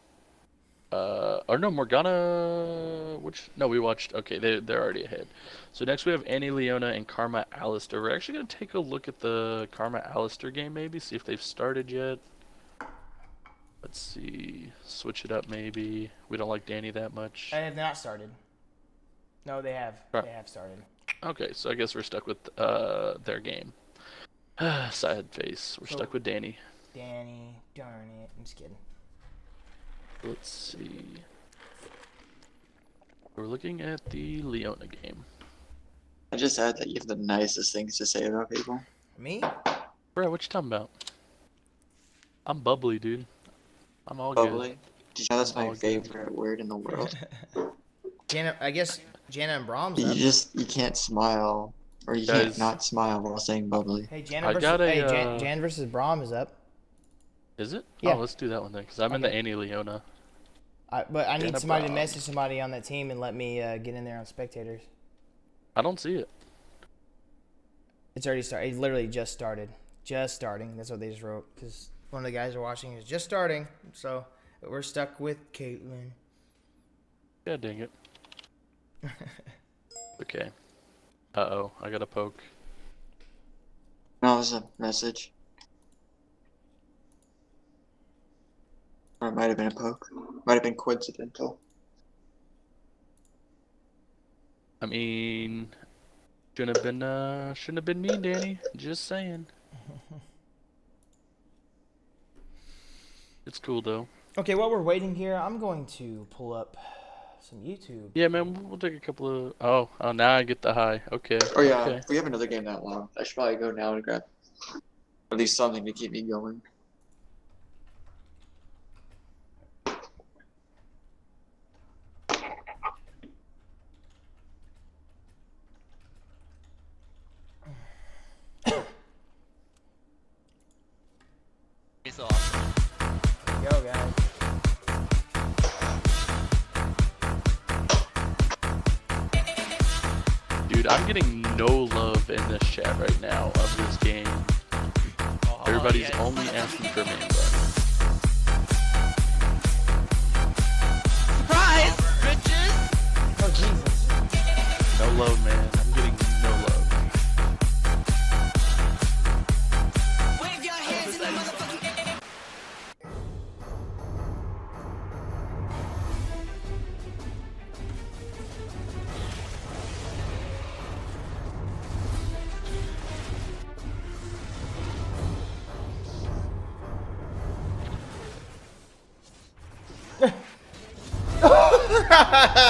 Or no, Morgana. No, we watched. Okay, they're already ahead. So next we have Annie Leona and Karma Alistair. We're actually gonna take a look at the Karma Alistair game, maybe see if they've started yet. Let's see. Switch it up, maybe. We don't like Danny that much. They have not started. No, they have. Right. They have started. Okay, so I guess we're stuck with their game. Sad face. We're So- stuck with Danny. Danny, darn it. I'm just kidding. Let's see. We're looking at the Leona game. I just add that you have the nicest things to say about people. Me? Bro, what you talking about? I'm bubbly, dude. I'm all Bubbly. good. Did you know that's my All good. favorite word in the world? Jana, I guess Jana and Brahms You up. you can't smile, or you Guys. can't not smile while saying bubbly. Hey, Jana I versus, got a, hey, Jan versus Brahm is up. Is it? Yeah. Oh, let's do that one then, because I'm in the Okay. Annie Leona. But I need Jana somebody to Brahm. message somebody on that team and let me get in there on spectators. I don't see it. It's already started. It literally just started. Just starting. That's what they just wrote. Because one of the guys are watching is just starting. So we're stuck with Caitlyn. Yeah, dang it. Okay. Uh-oh, I got a poke. No, it was a message. Or it might have been a poke. Might have been coincidental. I mean, shouldn't have been me, Danny. Just saying. It's cool though. Okay, while we're waiting here, I'm going to pull up some YouTube. Yeah, man, we'll take a couple of. Oh, now I get the high. Okay. Oh yeah, Okay. if we have another game that long, I should probably go now and grab at least something to keep me going. He's awesome. Go, guys. Dude, I'm getting no love in this chat right now of this game. Oh, Everybody's yes. only asking for Mamba. Surprise, bitches! Oh, Jesus. No love, man. I'm getting no love.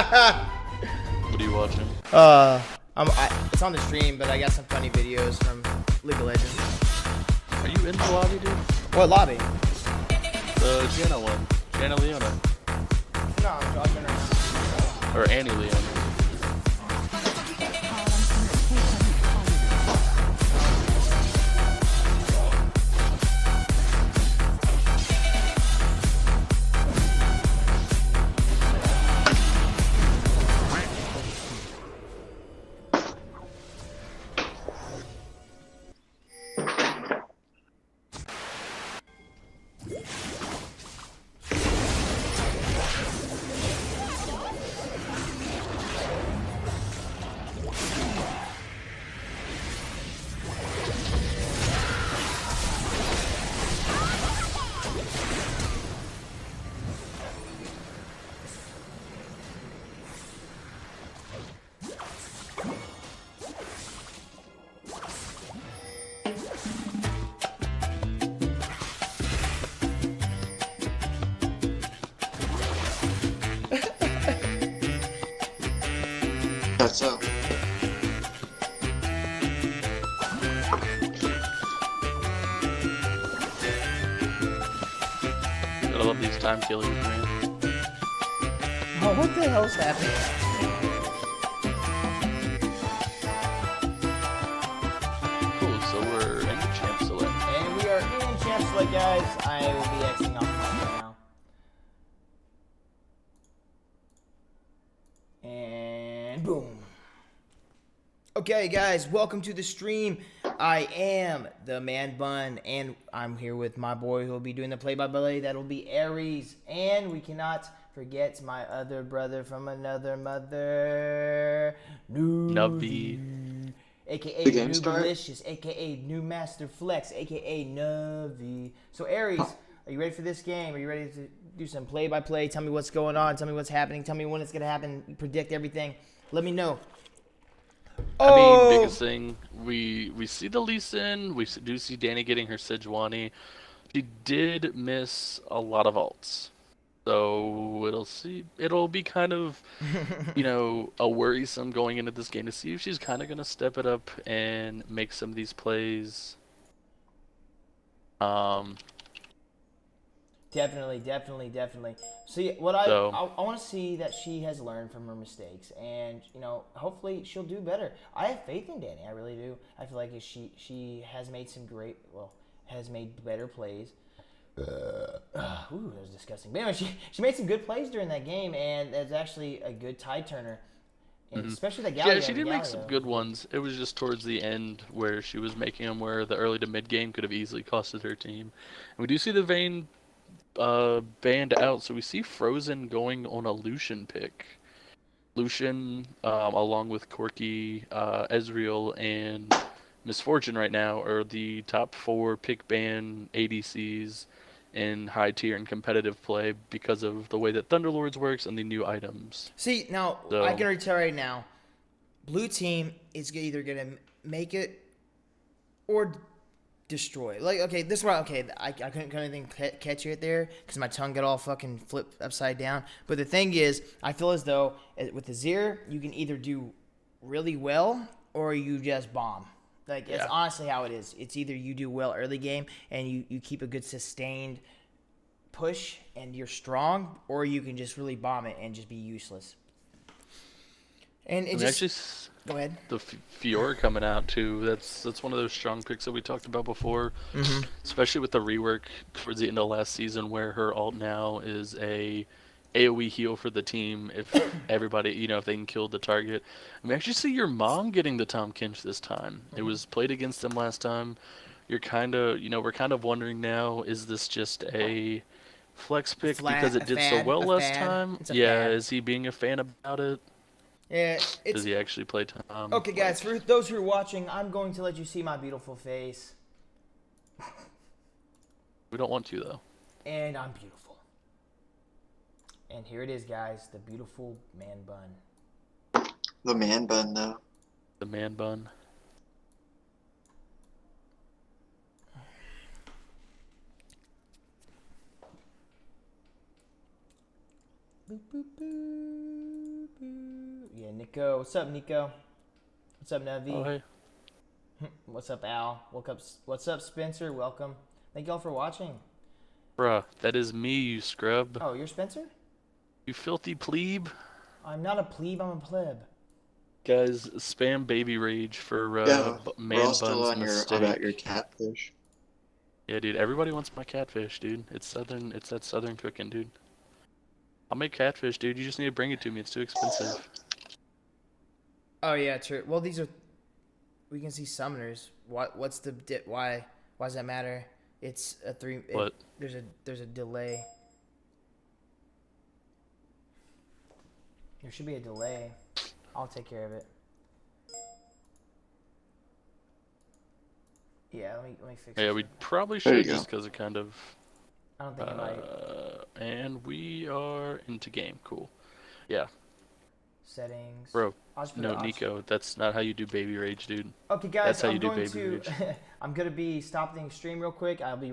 What are you watching? It's on the stream, but I got some funny videos from League of Legends. Are you in the lobby, dude? What lobby? The Jana one. Jana Leona. No, I'm jogging right now. Or Annie Leona. That's so. Gotta love these time killers, man. Oh, what the hell's happening? Cool, so we're in the champ select. And we are in Champ Select, guys. I will be Xing off right now. And boom. Okay, guys, welcome to the stream. I am the Man Bun, and I'm here with my boy who will be doing the play-by-play. That'll be ARES, and we cannot forget my other brother from another mother, Nubby. aka The game New start? Delicious, aka New Master Flex, aka Nuvi. So ARES, are you ready for this game? Are you ready to do some play-by-play? Tell me what's going on. Tell me what's happening. Tell me when it's gonna happen. Predict everything. Let me know. I mean, biggest thing, we see the Lee Sin, do see Danny getting her Sejuani. She did miss a lot of ults. So it'll be kind of, a worrisome going into this game to see if she's kind of going to step it up and make some of these plays. Definitely. See, what I want to see that she has learned from her mistakes, and hopefully she'll do better. I have faith in Danny. I really do. I feel like she has made has made better plays. Ooh, that was disgusting. But anyway, she made some good plays during that game, and it's actually a good tide turner. And especially the Galio. Yeah, she did make some good ones. It was just towards the end where she was making them where the early to mid game could have easily costed her team. And we do see the Vayne banned out, so we see Frozen going on a Lucian pick. Lucian, along with Corki, Ezreal, and Misfortune right now are the top 4 pick ban ADCs in high tier and competitive play because of the way that Thunderlords works and the new items. See, now I can already tell right now, blue team is either gonna make it or destroy. Like, okay, this is why. Okay, I couldn't even catch it there because my tongue got all fucking flipped upside down. But the thing is, I feel as though with the Azir, you can either do really well or you just bomb. Like, it's honestly how it is. It's either you do well early game and you keep a good sustained push and you're strong, or you can just really bomb it and just be useless. And it go ahead. The Fiora coming out too. That's one of those strong picks that we talked about before, especially with the rework towards the end of last season, where her ult now is a AoE heal for the team if everybody, if they can kill the target. And we actually see your mom getting the Tom Kinch this time. It was played against them last time. You're kind of, we're kind of wondering now, is this just a flex pick because it did so well last time? Yeah, is he being a fan about it? Yeah, does he actually play Tom? Okay, guys, for those who are watching, I'm going to let you see my beautiful face. We don't want to, though. And I'm beautiful. And here it is, guys, the beautiful man bun. The man bun, though. The man bun. Boop, boop, boop, boop. Yeah, Nico. What's up, Nico? What's up, Navi? Oh, hey. What's up, Al? What's up, Spencer? Welcome. Thank y'all for watching. Bruh, that is me, you scrub. Oh, you're Spencer? You filthy plebe. I'm not a plebe, I'm a pleb. Guys, spam baby rage for man we're all buns still on about your catfish. Yeah, dude, everybody wants my catfish, dude. It's that southern cooking, dude. I'll make catfish, dude. You just need to bring it to me. It's too expensive. Oh yeah, true. Well, we can see summoners. What's the why does that matter? It's a 3. What? There's a delay. There should be a delay. I'll take care of it. Yeah, let me fix it. Yeah, we probably should just because it kind of. I don't think it might. And we are into game. Cool. Yeah. Settings. Bro, no, Nico, that's not how you do baby rage, dude. Okay, guys, that's how you do baby rage. I'm gonna be stopping the stream real quick. I'll be